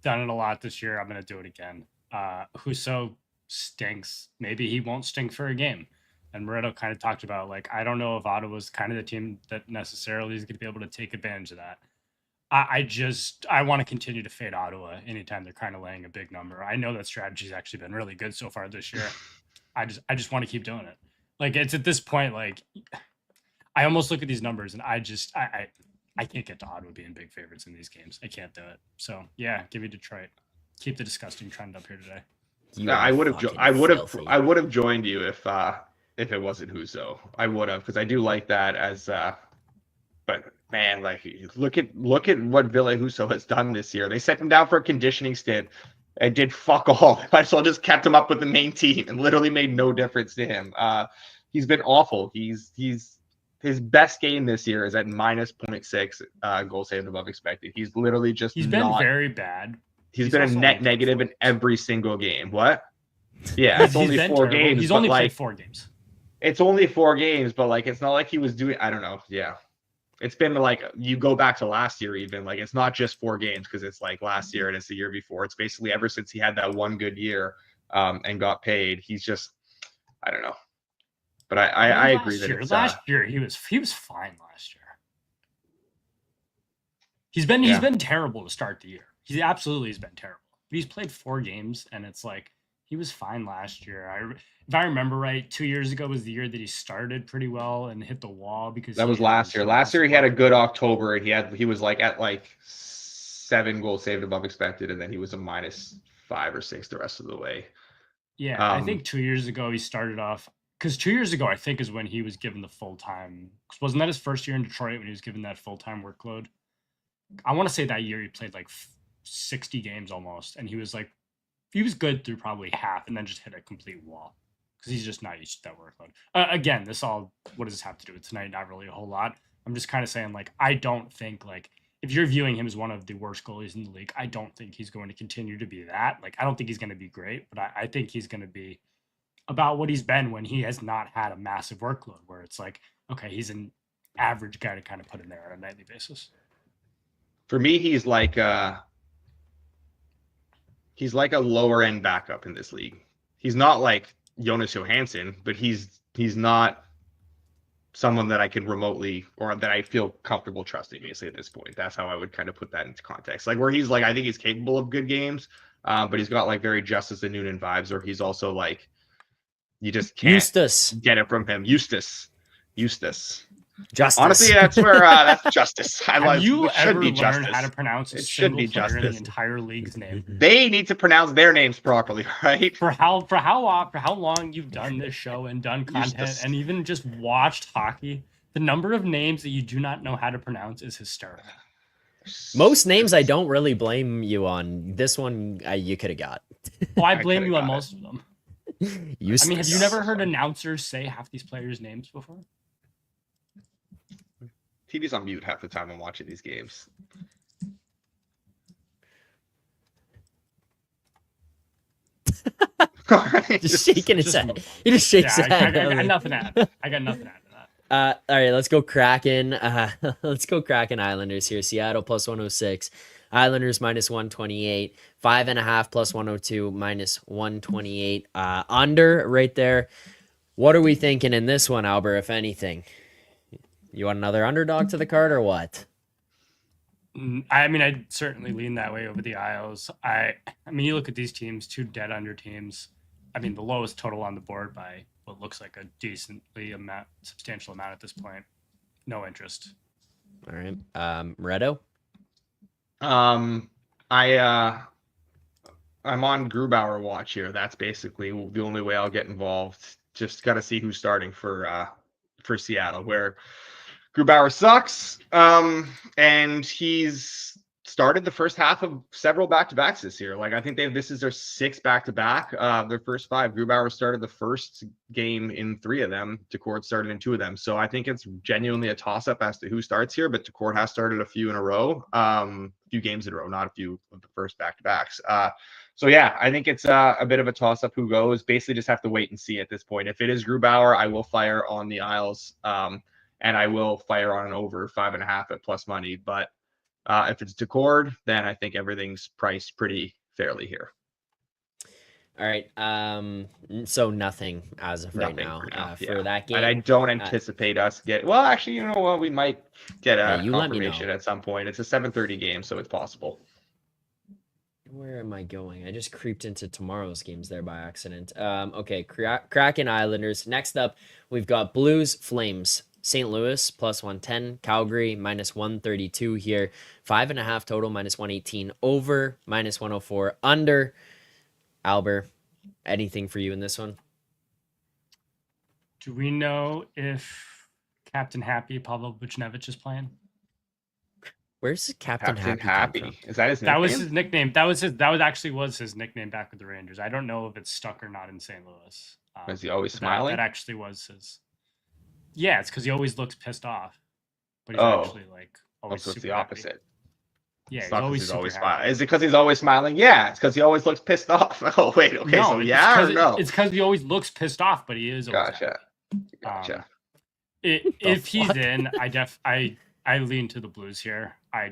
done it a lot this year. I'm going to do it again. Husso stinks. Maybe he won't stink for a game. And Moretto kind of talked about, like, I don't know if Ottawa's kind of the team that necessarily is going to be able to take advantage of that. I want to continue to fade Ottawa anytime they're kind of laying a big number. I know that strategy's actually been really good so far this year. I just want to keep doing it. Like, it's at this point, like, I almost look at these numbers and I can't get to Ottawa being big favorites in these games. I can't do it. So yeah, give me Detroit. Keep the disgusting trend up here today. No, I would have joined you if it wasn't Husso. I would have, because I do like that as but man, like look at what Ville Husso has done this year. They sent him down for a conditioning stint and did fuck all. Might as well just kept him up with the main team and literally made no difference to him. He's been awful. He's his best game this year is at minus 0.6 goal saved above expected. He's literally just been very bad. He's been a net negative in every single game. What? Yeah, it's only 4 games. He's only played 4 games. It's only 4 games, but like it's not like he was doing. I don't know. Yeah, it's been like you go back to last year, even like it's not just 4 games because it's like last year and it's the year before. It's basically ever since he had that one good year and got paid. He's just I don't know. But I agree that it's last year he was fine last year. He's been terrible to start the year. He absolutely has been terrible. But he's played 4 games and it's like he was fine last year. If I remember right, 2 years ago was the year that he started pretty well and hit the wall because that was last year. Last year he had a good October and he was like at like 7 goals saved above expected, and then he was a minus 5 or 6 the rest of the way. Yeah, I think 2 years ago he started off because 2 years ago I think is when he was given the full time. Wasn't that his first year in Detroit when he was given that full time workload? I want to say that year he played like 60 games almost, and he was good through probably half, and then just hit a complete wall because he's just not used to that workload. Again, what does this have to do with tonight? Not really a whole lot. I'm just kind of saying, like, I don't think, like, if you're viewing him as one of the worst goalies in the league, I don't think he's going to continue to be that. Like, I don't think he's going to be great, but I think he's going to be about what he's been when he has not had a massive workload, where it's like, okay, he's an average guy to kind of put in there on a nightly basis. For me, he's like a lower end backup in this league. He's not like Jonas Johansson, but he's not someone that I can remotely or that I feel comfortable trusting, basically, at this point. That's how I would kind of put that into context. Like where he's like, I think he's capable of good games, but he's got like very Justice and Noonan vibes, or he's also like, you just can't get it from him. Eustace. Justice. Honestly, that's where that's Justice. Have you ever learned how to pronounce a single player in the entire league's name? They need to pronounce their names properly, right? For how long you've done this show and done content and even just watched hockey, the number of names that you do not know how to pronounce is hysterical. Most names I don't really blame you on. This one you could have got. Well, I blame you on most of them. Eustace. I mean, have you never heard announcers say half these players' names before? TV's on mute half the time I'm watching these games. Just shaking his just head. move on. He just shakes Yeah, his head. I got nothing to add. I got nothing to add to that. All right, let's go Kraken. Let's go Kraken Islanders here. Seattle plus 106. Islanders minus 128. 5.5 plus 102 minus 128. Under right there. What are we thinking in this one, Albert, if anything? You want another underdog to the card or what? I mean, I'd certainly lean that way over the Isles. I mean, you look at these teams, two dead under teams. I mean, the lowest total on the board by what looks like a substantial amount at this point. No interest. All right. Moretto? I I'm on Grubauer watch here. That's basically the only way I'll get involved. Just got to see who's starting for Seattle, where Grubauer sucks. And he's started the first half of several back-to-backs this year. Like I think this is their 6th back-to-back. Their first 5. Grubauer started the first game in 3 of them. Decord started in 2 of them. So I think it's genuinely a toss-up as to who starts here. But Decord has started a few in a row, a few games in a row, not a few of the first back-to-backs. So yeah, I think it's a bit of a toss-up who goes. Basically, just have to wait and see at this point. If it is Grubauer, I will fire on the Isles, and I will fire on an over 5.5 at plus money. But if it's Decord, then I think everything's priced pretty fairly here. All right. So nothing as of right now for that game. And I don't anticipate us get. Well, actually, you know what? We might get a confirmation at some point. It's a 7:30 game, so it's possible. Where am I going? I just creeped into tomorrow's games there by accident. Okay, Kraken Islanders. Next up, we've got Blues Flames. St. Louis plus 110. Calgary minus 132 here. 5.5 total minus 118. Over minus 104. Under. Albert, anything for you in this one? Do we know if Captain Happy Pavel Buchnevich is playing? Where's Captain Happy? Is that his nickname? That was his nickname. That was his nickname back with the Rangers. I don't know if it's stuck or not in St. Louis. Is he always smiling? That actually was his. Yeah, it's because he always looks pissed off, but he's actually like always. So it's the opposite. Happy. Yeah, he's always smiling. Is it because he's always smiling? Yeah, it's because he always looks pissed off. Oh wait, okay, no, so yeah or no? It's because he always looks pissed off, but he is. Gotcha. If he's in, I lean to the Blues here. I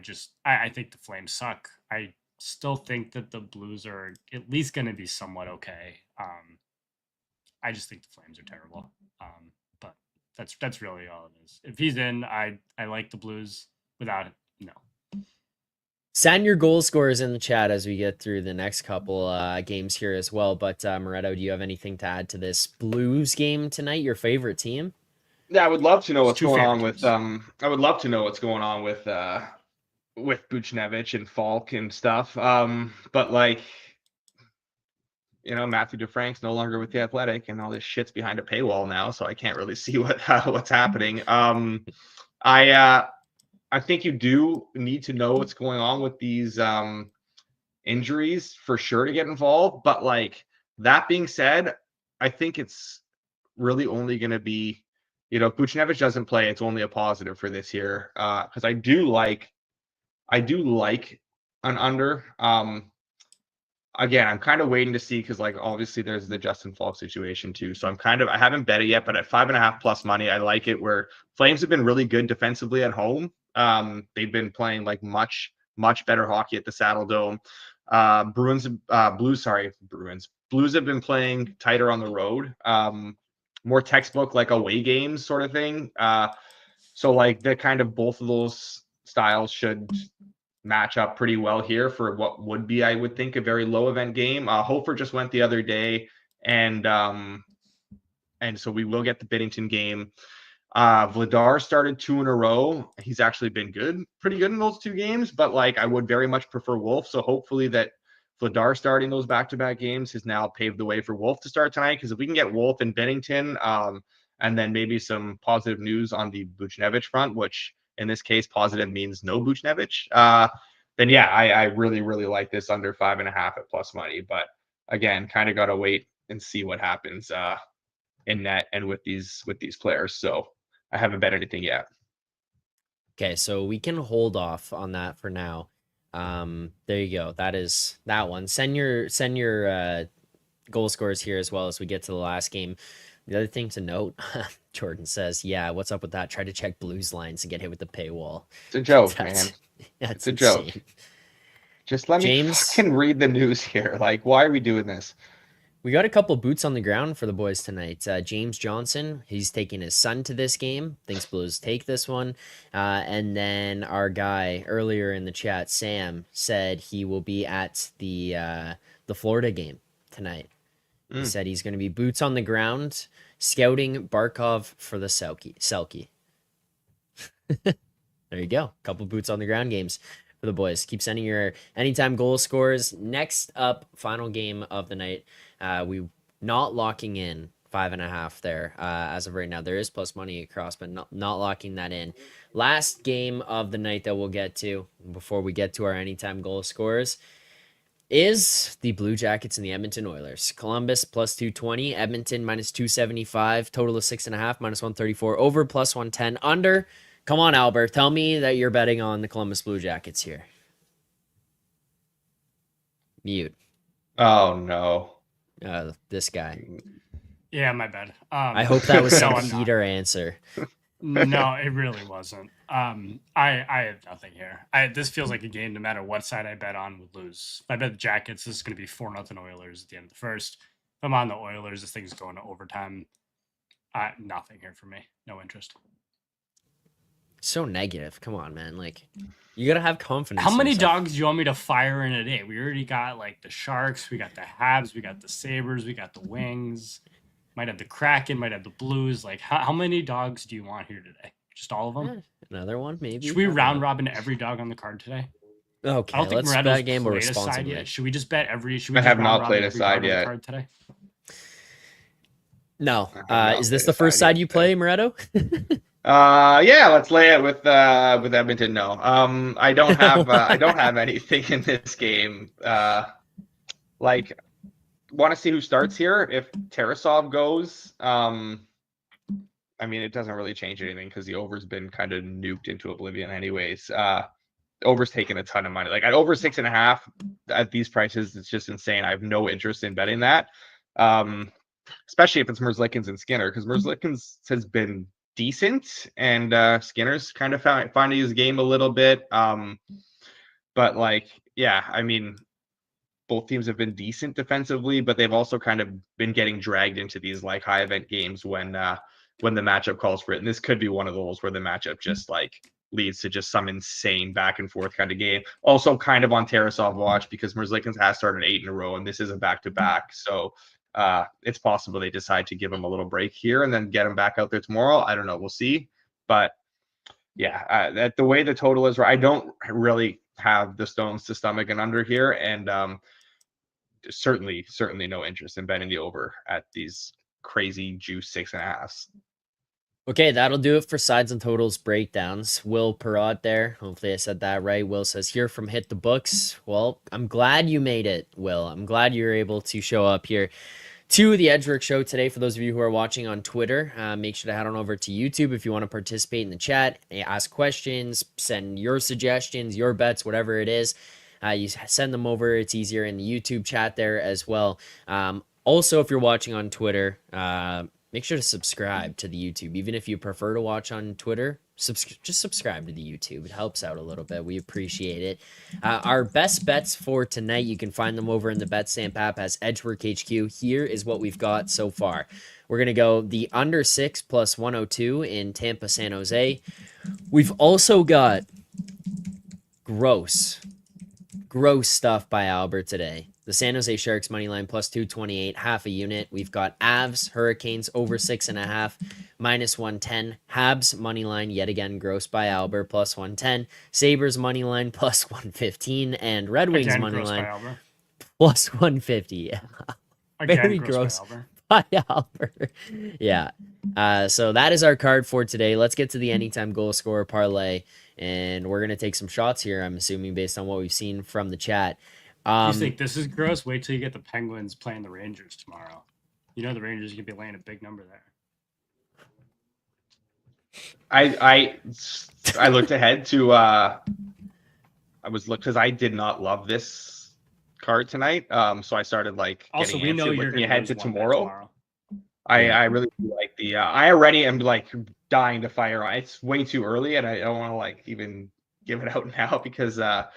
think the Flames suck. I still think that the Blues are at least going to be somewhat okay. I just think the Flames are terrible. But that's really all it is. If he's in, I like the Blues. Without it, no. Send your goal scorers in the chat as we get through the next couple games here as well. But Moretto, do you have anything to add to this Blues game tonight? Your favorite team? Yeah, I would love to know what's going on with I would love to know what's going on with Buchnevich and Falk and stuff. But like, you know, Matthew DeFrank's no longer with the Athletic, and all this shit's behind a paywall now, so I can't really see what's happening. I think you do need to know what's going on with these injuries for sure to get involved. But like that being said, I think it's really only going to be, you know, if Buchnevich doesn't play, it's only a positive for this year. Because I do like an under. Again, I'm kind of waiting to see because like obviously there's the Justin Falk situation too. So I haven't bet it yet, but at 5.5 plus money, I like it. Where Flames have been really good defensively at home. They've been playing like much better hockey at the Saddle Dome. Blues have been playing tighter on the road. More textbook like away games sort of thing. So like the kind of both of those styles should match up pretty well here for what would be, I would think, a very low event game. Hofer just went the other day, and so we will get the Binnington game. Vladar started 2 in a row. He's actually been pretty good in those 2 games, but like I would very much prefer Wolf. So hopefully that Vladar starting those back-to-back games has now paved the way for Wolf to start tonight. Because if we can get Wolf and Binnington, and then maybe some positive news on the Buchnevich front, which in this case positive means no Buchnevich, then yeah, I really like this under 5.5 at plus money. But again, kind of got to wait and see what happens in net and with these players. So I haven't bet anything yet. Okay, so we can hold off on that for now. There you go. That is that one. Send your goal scorers here as well as we get to the last game. The other thing to note, Jordan says, yeah, what's up with that? Try to check Blues lines and get hit with the paywall. It's a joke, man. That's It's a insane. joke. Just let me James, fucking read the news here. Like, why are we doing this? we got a couple boots on the ground for the boys tonight. James Johnson, he's taking his son to this game. Thinks Blues take this one. And then our guy earlier in the chat, Sam, said he will be at the Florida game tonight. He said he's going to be boots on the ground, scouting Barkov for the Selke. There you go. Couple boots on the ground games for the boys. Keep sending your anytime goal scores. Next up, final game of the night. We not locking in 5.5 there as of right now. There is plus money across, but not locking that in. Last game of the night that we'll get to before we get to our anytime goal scores is the Blue Jackets and the Edmonton Oilers. Columbus plus 220, Edmonton minus 275, total of 6.5, minus 134, over plus 110, under. Come on, Albert, tell me that you're betting on the Columbus Blue Jackets here. Mute. Oh no. This guy. Yeah, my bad. I hope that was some no, I'm not. heater answer. No, it really wasn't. I have nothing here. This feels like a game. No matter what side I bet on, would lose. If I bet the Jackets, this is going to be 4-0 Oilers at the end of the first. If I'm on the Oilers, this thing's going to overtime. Nothing here for me. No interest. So negative. Come on, man. Like, you gotta have confidence. How in many yourself. dogs do you want me to fire in a day? We already got like the Sharks, we got the Habs, we got the Sabres, we got the Wings. Might have the Kraken, might have the Blues. Like, how many dogs do you want here today? Just all of them? Yeah, another one, maybe. Should we round robin every dog on the card today? Okay, I don't think let's Moretto's bet game played a responsibly. side yet. Should we just bet every? Should we I just have round not robin played a every side dog on the yet. card today? No. I have not Is this played the a first side side yet, you play, Moretto? Yeah, let's lay it with Edmonton. No, I don't have anything in this game. Like, want to see who starts here? If Tarasov goes, I mean, it doesn't really change anything because the over's been kind of nuked into oblivion, anyways. Over's taken a ton of money. Like at over 6.5 at these prices, it's just insane. I have no interest in betting that, especially if it's Merzlikins and Skinner, because Merzlikins has been decent and Skinner's kind of finding his game a little bit. But like, yeah, I mean, both teams have been decent defensively, but they've also kind of been getting dragged into these like high event games when the matchup calls for it. And this could be one of those where the matchup just like leads to just some insane back and forth kind of game. Also kind of on Tarasov watch because Merzlikins has started 8 in a row and this is a back-to-back. So it's possible they decide to give him a little break here and then get him back out there tomorrow. I don't know. We'll see. But yeah, the way the total is, I don't really have the stones to stomach and under here. And certainly no interest in betting the over at these crazy juice 6.5s. Okay, that'll do it for sides and totals breakdowns. Will Perrott there. Hopefully I said that right. Will says here from Hit the Books. Well, I'm glad you made it, Will. I'm glad you were able to show up here to the Edgework Show today. For those of you who are watching on Twitter, make sure to head on over to YouTube if you want to participate in the chat, ask questions, send your suggestions, your bets, whatever it is. You send them over. It's easier in the YouTube chat there as well. Also, if you're watching on Twitter, make sure to subscribe to the YouTube. Even if you prefer to watch on Twitter, just subscribe to the YouTube. It helps out a little bit. We appreciate it. Our best bets for tonight, you can find them over in the BetStamp app as Edgework HQ. Here is what we've got so far. We're going to go the under 6 plus 102 in Tampa, San Jose. We've also got gross stuff by Albert today. The San Jose Sharks money line plus 228, half a unit. We've got Avs, Hurricanes over 6.5, minus 110. Habs money line, yet again, gross by Albert, plus 110. Sabres money line plus 115, and Red Wings Again, money gross line by Albert. plus 150. Again, Very gross gross. by Albert. By Albert. Yeah. So that is our card for today. Let's get to the anytime goal scorer parlay, and we're gonna take some shots here. I'm assuming based on what we've seen from the chat. You think this is gross? Wait till you get the Penguins playing the Rangers tomorrow. You know the Rangers are gonna be laying a big number there. I looked ahead to I was because I did not love this card tonight. So I started like Also, getting we know antsy you're looking going to ahead lose to one bet tomorrow. Yeah. I really do like the. I already am like dying to fire on. It's way too early, and I don't want to like even give it out now because the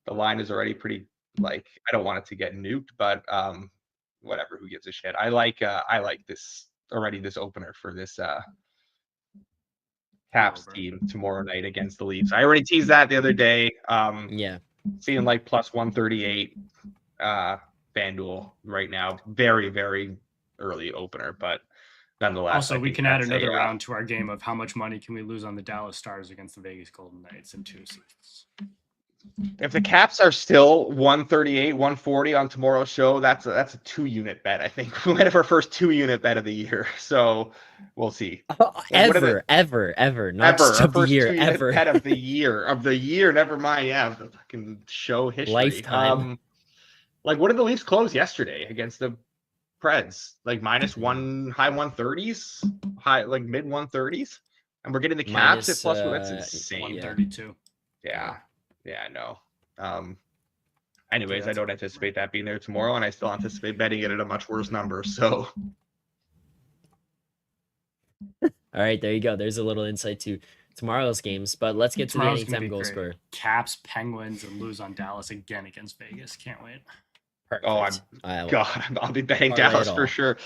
line is already pretty. Like I don't want it to get nuked, but whatever. Who gives a shit? I like this already. This opener for this Caps team tomorrow night against the Leafs. I already teased that the other day. Yeah. Seeing like plus 138 FanDuel right now. Very, very early opener, but nonetheless. Also, I we think can add that's another round to our game of how much money can we lose on the Dallas Stars against the Vegas Golden Knights in 2 seasons. If the Caps are still 138, 140 on tomorrow's show, that's a 2-unit bet. I think we might have our first 2-unit bet of the year. So we'll see. Ever, not just our of the first year, 2-unit ever. bet of the year. Never mind. Yeah, the fucking show history. Lifetime. Like, what did the Leafs close yesterday against the Preds? Like -1, high 130s, like mid 130s, and we're getting the Caps at plus. That's insane. 132. Yeah, no. Anyways, I don't anticipate that being there tomorrow, and I still anticipate betting it at a much worse number. So, All right, there you go. There's a little insight to tomorrow's games, but let's get to the anytime goal scorer. Caps, Penguins, and lose on Dallas again against Vegas. Can't wait. Perfect. I'll be betting Dallas for sure.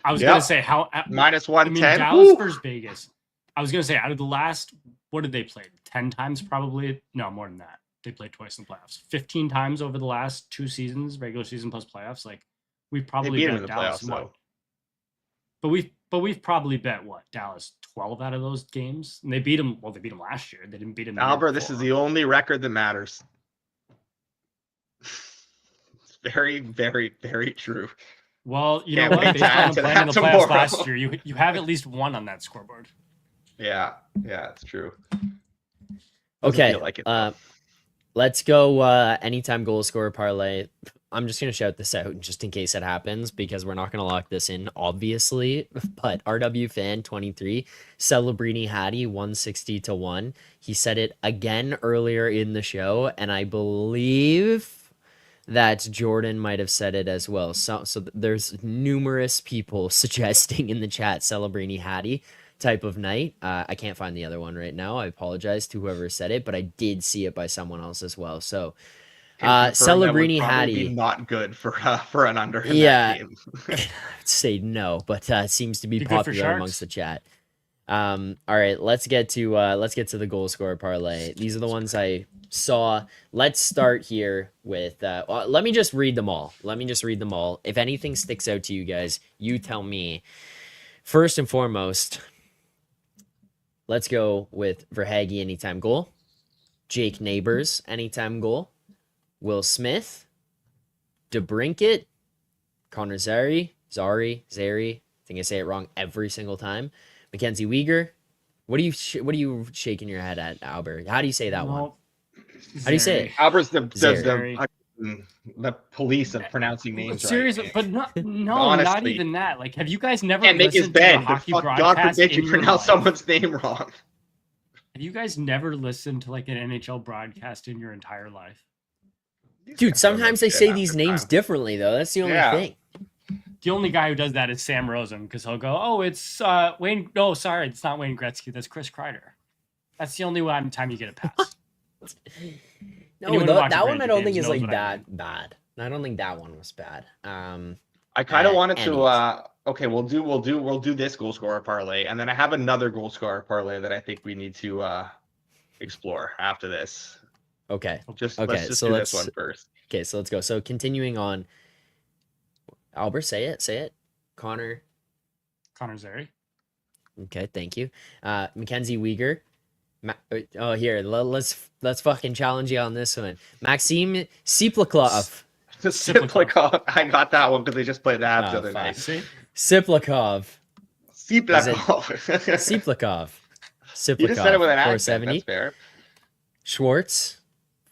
I was gonna say how -110. Dallas versus Vegas. I was gonna say out of the last, what did they play? 10 times probably. No, more than that. They played twice in the playoffs. 15 times over the last 2 seasons, regular season plus playoffs. Like we've probably bet Dallas what? But we've probably bet what Dallas 12 out of those games, and they beat them. Well, they beat them last year. They didn't beat them. Albert, this is the only record that matters. Very, very, very true. Well, you know what? Based on the plan in the playoffs last year, you have at least one on that scoreboard. Yeah, it's true. Okay, let's go anytime goal scorer parlay. I'm just going to shout this out just in case it happens because we're not going to lock this in, obviously. But RW Fan 23, Celebrini Hattie 160 to 1. He said it again earlier in the show, and I believe that Jordan might have said it as well. So there's numerous people suggesting in the chat Celebrini Hattie type of night. I can't find the other one right now. I apologize to whoever said it, but I did see it by someone else as well. So Celebrini Hattie, not good for an under. Yeah, I'd say no, but seems to be popular amongst the chat. All right, let's get to the goal scorer parlay. These are the ones I saw. Let's start here with. Let me just read them all. If anything sticks out to you guys, you tell me. First and foremost, let's go with Verhaeghe anytime goal, Jake Neighbors anytime goal, Will Smith, DeBrincat, Connor Zary. I think I say it wrong every single time. Mackenzie Weegar. What are you shaking your head at, Albert? How do you say that one? How do you say it? Albert's the police of pronouncing names. Seriously, right. But no, honestly, not even that. Like, have you guys never can't make his listened to bed. a hockey God broadcast forbid you in your pronounce life? someone's name wrong. Have you guys never listened to like an NHL broadcast in your entire life? Dude, sometimes they say these names differently, though. That's the only thing. The only guy who does that is Sam Rosen, because he'll go, "Oh, it's Wayne." No, sorry, it's not Wayne Gretzky. That's Chris Kreider. That's the only time you get a pass. No, that one I don't think is like that bad. I don't think that one was bad. I kind of wanted to. Okay, we'll do this goal scorer parlay, and then I have another goal scorer parlay that I think we need to explore after this. Okay. Let's do this one first. Okay, so let's go. So continuing on. Albert, say it. Connor Zary. Okay, thank you. Mackenzie Weegar. Here, let's fucking challenge you on this one. Maxim Siplakov. Siplakov. I got that one because they just played the Avs the other night. Siplakov. Siplakov. Siplakov. You just said it with an accent. 470. That's fair. Schwartz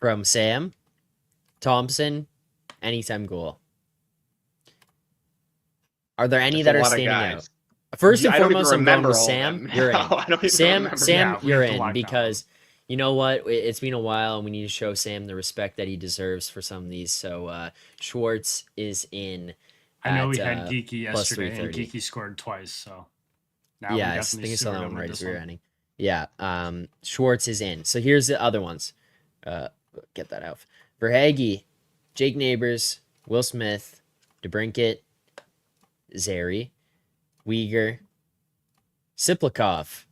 from Sam. Thompson. Anytime goal. Are there any that are standing out? First and foremost, I'm going with Sam. You're in. Sam, you're in because You know what? It's been a while, and we need to show Sam the respect that he deserves for some of these. So Schwartz is in I know at we had Geeky plus yesterday, and 330. Geeky scored twice, so now we Yeah, I definitely think I saw sewered that him one with right as this we were one. ending. Yeah, Schwartz is in. So here's the other ones. Get that out. Verhaeghe, Jake Neighbors, Will Smith, DeBrincat, Zary, Uyghur, Siplikov,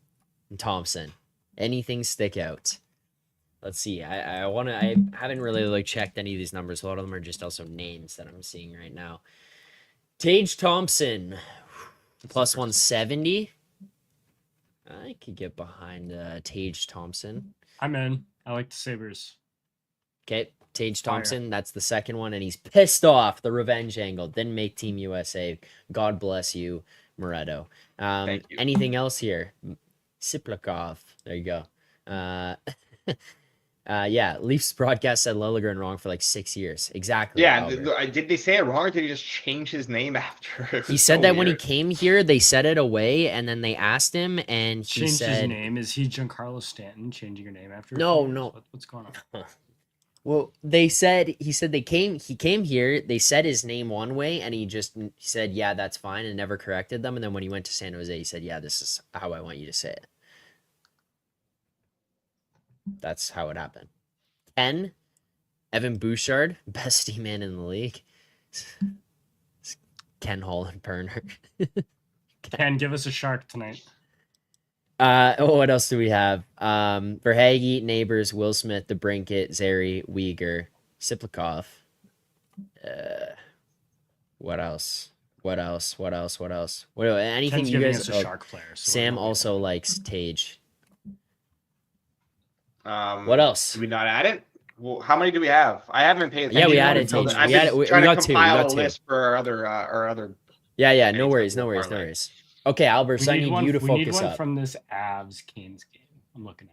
and Thompson. Anything stick out? Let's see. I haven't really like checked any of these numbers. A lot of them are just also names that I'm seeing right now. Tage Thompson plus 170. I could get behind Tage Thompson. I'm in. I like the Sabres. Okay, Tage Fire. Thompson. That's the second one, and he's pissed off. The revenge angle didn't make Team USA. God bless you, Moretto. Thank you. Anything else here? Siplikov. There you go. Yeah, Leafs broadcast said Lilligren wrong for like 6 years. Exactly. Yeah, Albert. did they say it wrong or did he just change his name after? It He was said so that when he weird. came here, they said it away, and then they asked him, and he Changed his said, name. Is he Giancarlo Stanton? Changing your name after? a No, few years? no. What's going on? Well, he said he came here, they said his name one way, and he said, yeah, that's fine, and never corrected them. And then when he went to San Jose, he said, yeah, this is how I want you to say it. That's how it happened. 10, Evan Bouchard, best D-man in the league. Ken Holland Burner. Ken, give us a shark tonight. What else do we have? Verhaeghe, Neighbors, Will Smith, DeBrincat, Zary, Uyghur, Siplikov. What else? What anything Ken's you giving guys? us a shark player. So Sam we're also likes Tage. What What else? Did we not add it? Well, how many do we have? I haven't paid attention. Yeah, we to added it. Tage. I've We been added- we trying got to two. We compile got a two. list for our other. Yeah, no Anytime worries, no we'll worries, no parlay. worries. Okay, Albert, so I need you to we need focus one up. from this Avs Canes game. I'm looking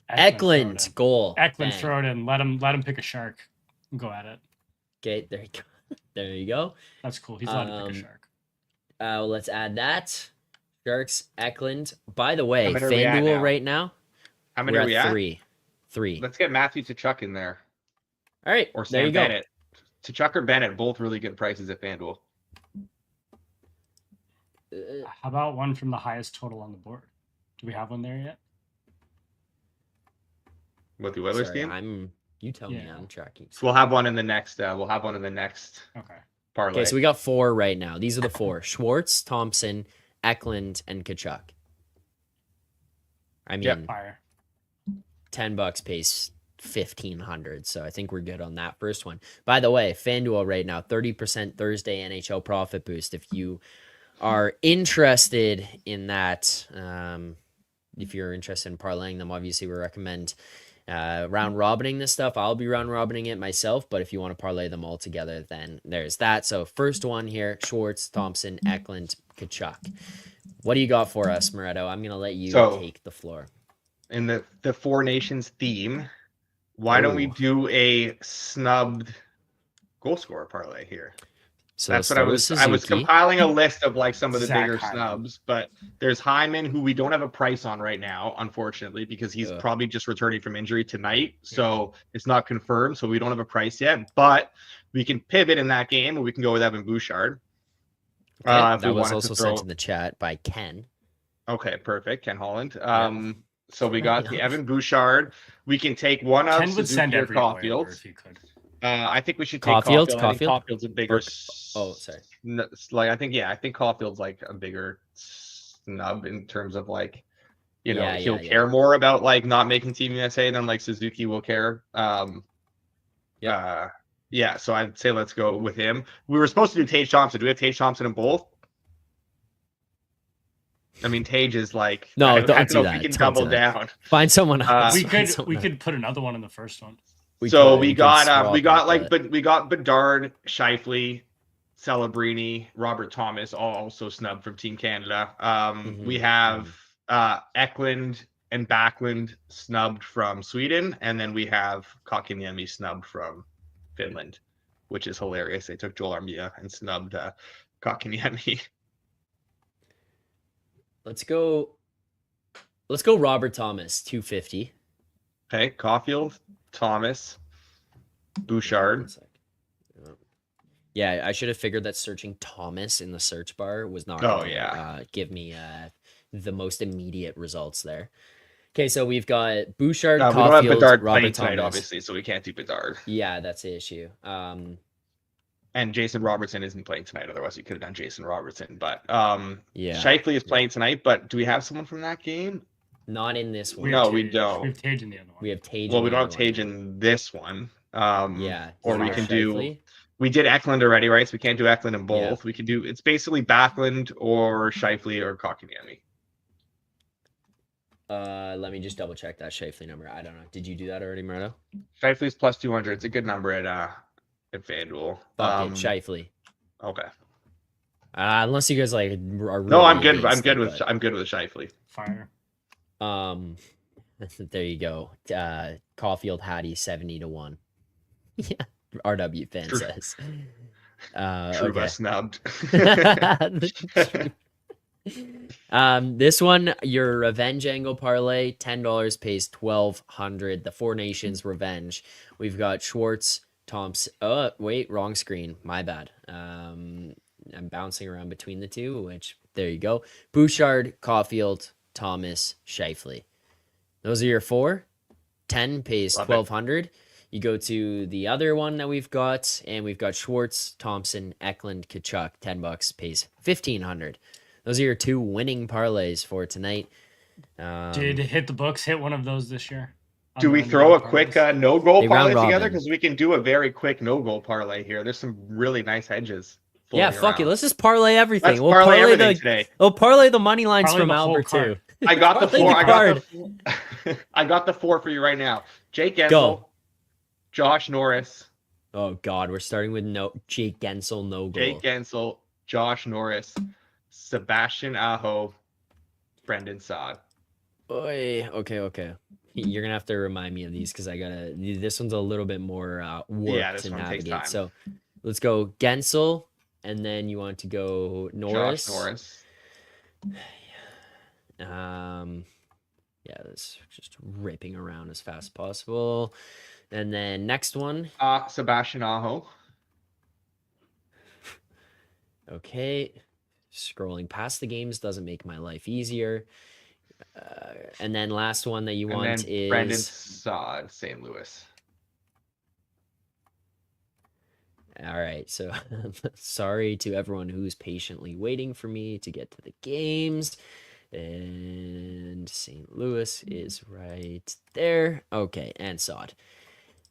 at Eklund goal. Eklund, Bang. throw it in. Let him pick a shark. Go at it. Okay, there you go. There you go. That's cool. He's allowed to pick a shark. Let's add that. Sharks, Eklund. By the way, How many are we at FanDuel now? right now, How many we're are we at at? three. Let's get Matthew Tuchuk in there, All right, or there Sam you go. Bennett. Tuchuk or Bennett, both really good prices at FanDuel. How about one from the highest total on the board? Do we have one there yet? With the Oilers Sorry, team, you tell me. Yeah. I'm tracking. so we'll have one in the next. We'll have one in the next Okay. parlay. Okay, so we got 4 right now. These are the 4: Schwartz, Thompson, Eklund, and Kachuk. I mean, Yep. Fire. $10 pays 1,500, so I think we're good on that first one. By the way, FanDuel right now, 30% Thursday NHL profit boost. If you are interested in that, if you're interested in parlaying them, obviously we recommend round robining this stuff. I'll be round robining it myself, but if you want to parlay them all together, then there's that. So first one here: Schwartz, Thompson, Eklund, Kachuk. What do you got for us, Moretto? I'm gonna let you take the floor. In the Four Nations theme, why don't we Ooh. do a snubbed goal scorer parlay here? So That's what let's I throw was. I was Suzuki. compiling a list of like some of the Zack bigger Hyman. snubs, but there's Hyman, who we don't have a price on right now, unfortunately, because he's Ugh. probably just returning from injury tonight, so it's not confirmed. So we don't have a price yet, but we can pivot in that game, and we can go with Evan Bouchard. Okay, If we that was wanted also to throw... sent in the chat by Ken. Okay, perfect, Ken Holland. Yeah. So we got the Evan Bouchard. We can take one of Ken would send Suzuki or every over Caulfield. if he could. I think we should take Caulfield? Caulfield. I think Caulfield? Caulfield's a bigger. Oh, sorry. Like I think Caulfield's like a bigger snub in terms of like, Yeah, he'll yeah. care more about like not making Team USA than like Suzuki will care. Yeah. So I'd say let's go with him. We were supposed to do Tage Thompson. Do we have Tage Thompson in both? I mean, Tage is like No, I don't do know that. if we can Don't do double that. down. Find someone else. We Find someone we else. could put another one in the first one. We So could- we could got swap we it, got like but- we got Bedard, Scheifele, Celebrini, Robert Thomas, all also snubbed from Team Canada. We have Eklund and Backlund snubbed from Sweden, and then we have Kotkaniemi snubbed from Finland, which is hilarious. They took Joel Armia and snubbed Kotkaniemi. Let's go Robert Thomas, 250. Okay, Caulfield, Thomas, Bouchard. 1 sec. Yeah, I should have figured that searching Thomas in the search bar was not Oh, going to yeah. give me the most immediate results there. Okay, so we've got Bouchard, We don't have Caulfield, Bedard Robert playing tonight, Thomas. obviously, so we can't do Bedard. Yeah, that's the issue. And Jason Robertson isn't playing tonight. Otherwise, we could have done Jason Robertson. But Yeah. Shifley is playing tonight. But do we have someone from that game? Not in this one. No, we don't. We have Tage in the other one. We have Tage. Well, we in the don't have other one. Tage in this one. Yeah. Or Is we it can Shifley? do. We did Eklund already, right? So we can't do Eklund in both. Yeah. We can do. It's basically Backlund or Shifley or Kotkaniemi. Let me just double check that Shifley number. I don't know. Did you do that already, Moretto? Shifley's plus 200. It's a good number at FanDuel. Fuck it, Shifley. Okay. Unless you guys like are really No, I'm good. I'm against good it, with. I'm good with Shifley. Fire. There you go. Caulfield Hattie 70-1. Yeah, RW fan True. says. Truba Okay. snubbed. This one, your revenge angle parlay, $10 pays 1,200. The Four Nations revenge. We've got Schwartz, Thompson. Oh, wait, wrong screen. My bad. I'm bouncing around between the two, which there you go. Bouchard, Caulfield, Thomas, Shifley. Those are your four. 10 pays Love it. 1,200. You go to the other one that we've got, and we've got Schwartz, Thompson, Eklund, Kachuk. $10 pays 1,500. Those are your two winning parlays for tonight. Did Hit the Books hit one of those this year? Do we On the throw a parlays? quick no-goal They parlay round together? robin. Because we can do a very quick no-goal parlay here. There's some really nice hedges. Yeah, floating fuck it. around. Let's just parlay everything. Let's parlay everything today. We'll parlay the money lines Parlay from the whole Albert card. too. I got the Parlay four. card. I got the four for you right now. Jake Gensel, Go. Josh Norris, Oh God, we're starting with Jake Gensel, no goal. Jake Gensel, Josh Norris, Sebastian Aho, Brendan Saad. Oy, okay. You're gonna have to remind me of these because I gotta. This one's a little bit more work Yeah, this to one takes navigate. time. So let's go Gensel, and then you want to go Norris. Josh Norris. Yeah, this just ripping around as fast as possible. And then next one. Sebastian Aho. Okay. Scrolling past the games doesn't make my life easier. And then last one that you And want then is Brendan Saad, St. Louis. all right. So sorry to everyone who's patiently waiting for me to get to the games. And St. Louis is right there. Okay, and Sod.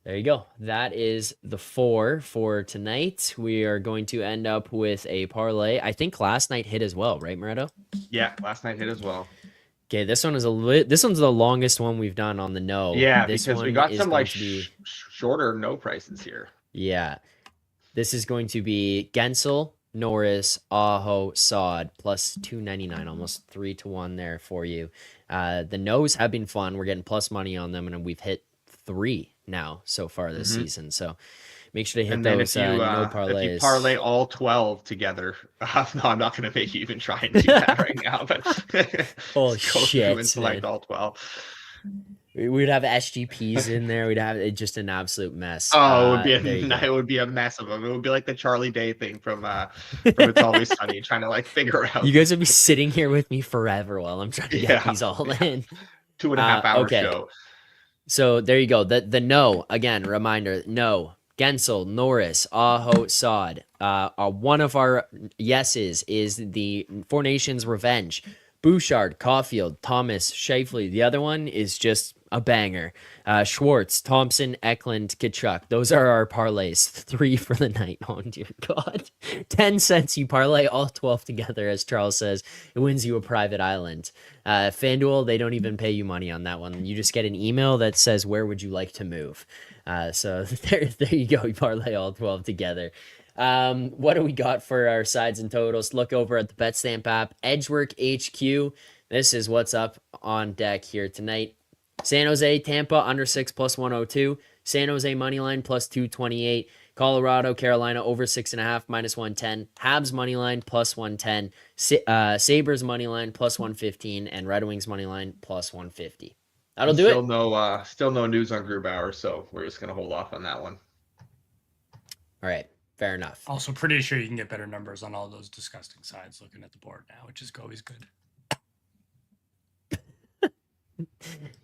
There you go. That is the four for tonight. We are going to end up with a parlay. I think last night hit as well, right, Moretto? Yeah, last night hit as well. Okay, this one is this one's the longest one we've done on the no. Yeah, this because we one got is some going like to be shorter no prices here. yeah. This is going to be Gensel, Norris, Aho, Sod plus 299, almost 3-1 there for you. The no's have been fun. We're getting plus money on them, and we've hit 3 now so far this season. So make sure to hit And then those if you, no if parlays. you parlay all 12 together, no, I'm not going to make you even try and do that right now. But Holy go through shit, and select man. all 12. We'd have SGPs in there. We'd have just an absolute mess. Oh, it there you go. it would be a mess of them. It would be like the Charlie Day thing from It's Always Sunny, trying to like figure out You guys would be sitting here with me forever while I'm trying to get these all in. 2.5 hour okay. show. So there you go. The no, again, reminder, no. Gensel, Norris, Aho, Sod. One of our yeses is the Four Nations Revenge. Bouchard, Caulfield, Thomas, Shifley. The other one is just a banger. Schwartz, Thompson, Eklund, Kachuk. Those are our parlays. 3 for the night. Oh, dear God. 10 cents. You parlay all 12 together, as Charles says. It wins you a private island. FanDuel, they don't even pay you money on that one. You just get an email that says, where would you like to move? So there you go. You parlay all 12 together. What do we got for our sides and totals? Look over at the BetStamp app. Edgework HQ. This is what's up on deck here tonight. San Jose, Tampa, under 6 plus 102. San Jose moneyline plus 228. Colorado, Carolina, over 6.5 minus 110. Habs moneyline plus 110. Sabres moneyline plus 115. And Red Wings moneyline plus 150. That'll do it. Still no news on Grubauer, so we're just gonna hold off on that one. All right, fair enough. Also, pretty sure you can get better numbers on all those disgusting sides looking at the board now, which is always good.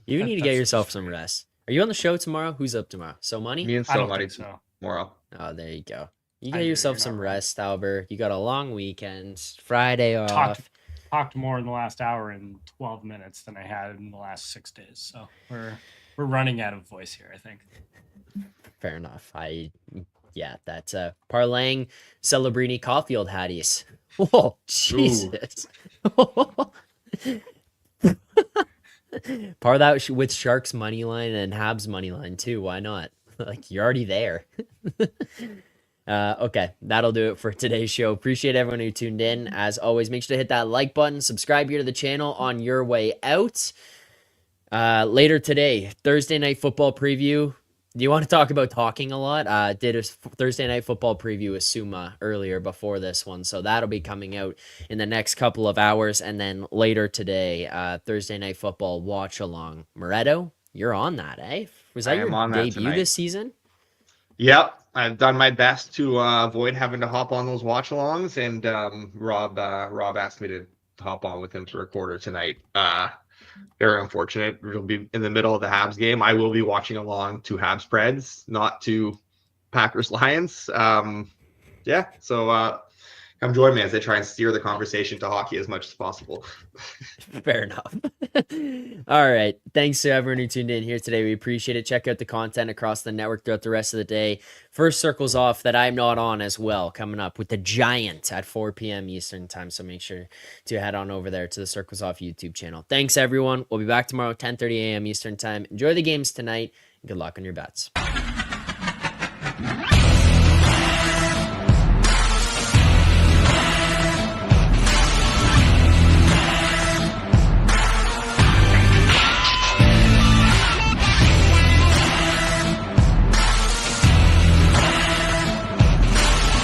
You need to get yourself some rest. Are you on the show tomorrow? Who's up tomorrow? So Money? Me and I So don't Money think so. tomorrow. Oh, there you go. You I get do, yourself you're some not wrong. rest, Albert. You got a long weekend. Friday off. Talked more in the last hour and 12 minutes than I had in the last 6 days. So we're running out of voice here, I think. Fair enough. That's parlaying Celebrini Caulfield Hatties. Whoa, Jesus. Par that with Sharks money line and Habs money line too. Why not? Like, you're already there. Okay, that'll do it for today's show. Appreciate everyone who tuned in. As always, make sure to hit that like button, subscribe here to the channel on your way out. Later today, Thursday night football preview. Do you want to talk about talking a lot? Did a Thursday night football preview with Suma earlier before this one, so that'll be coming out in the next couple of hours. And then later today, Thursday night football watch along. Moretto, you're on that, eh? Was that your debut this season? Yep, I've done my best to avoid having to hop on those watch-alongs, and Rob asked me to hop on with him for a quarter tonight. Very unfortunate. We'll be in the middle of the Habs game. I will be watching along to Habs spreads, not to Packers Lions. So come join me as I try and steer the conversation to hockey as much as possible. Fair enough. All right. Thanks to everyone who tuned in here today. We appreciate it. Check out the content across the network throughout the rest of the day. First Circles Off that I'm not on as well, coming up with the Giant at 4 p.m. Eastern time. So make sure to head on over there to the Circles Off YouTube channel. Thanks, everyone. We'll be back tomorrow, 10:30 a.m. Eastern time. Enjoy the games tonight. And good luck on your bets.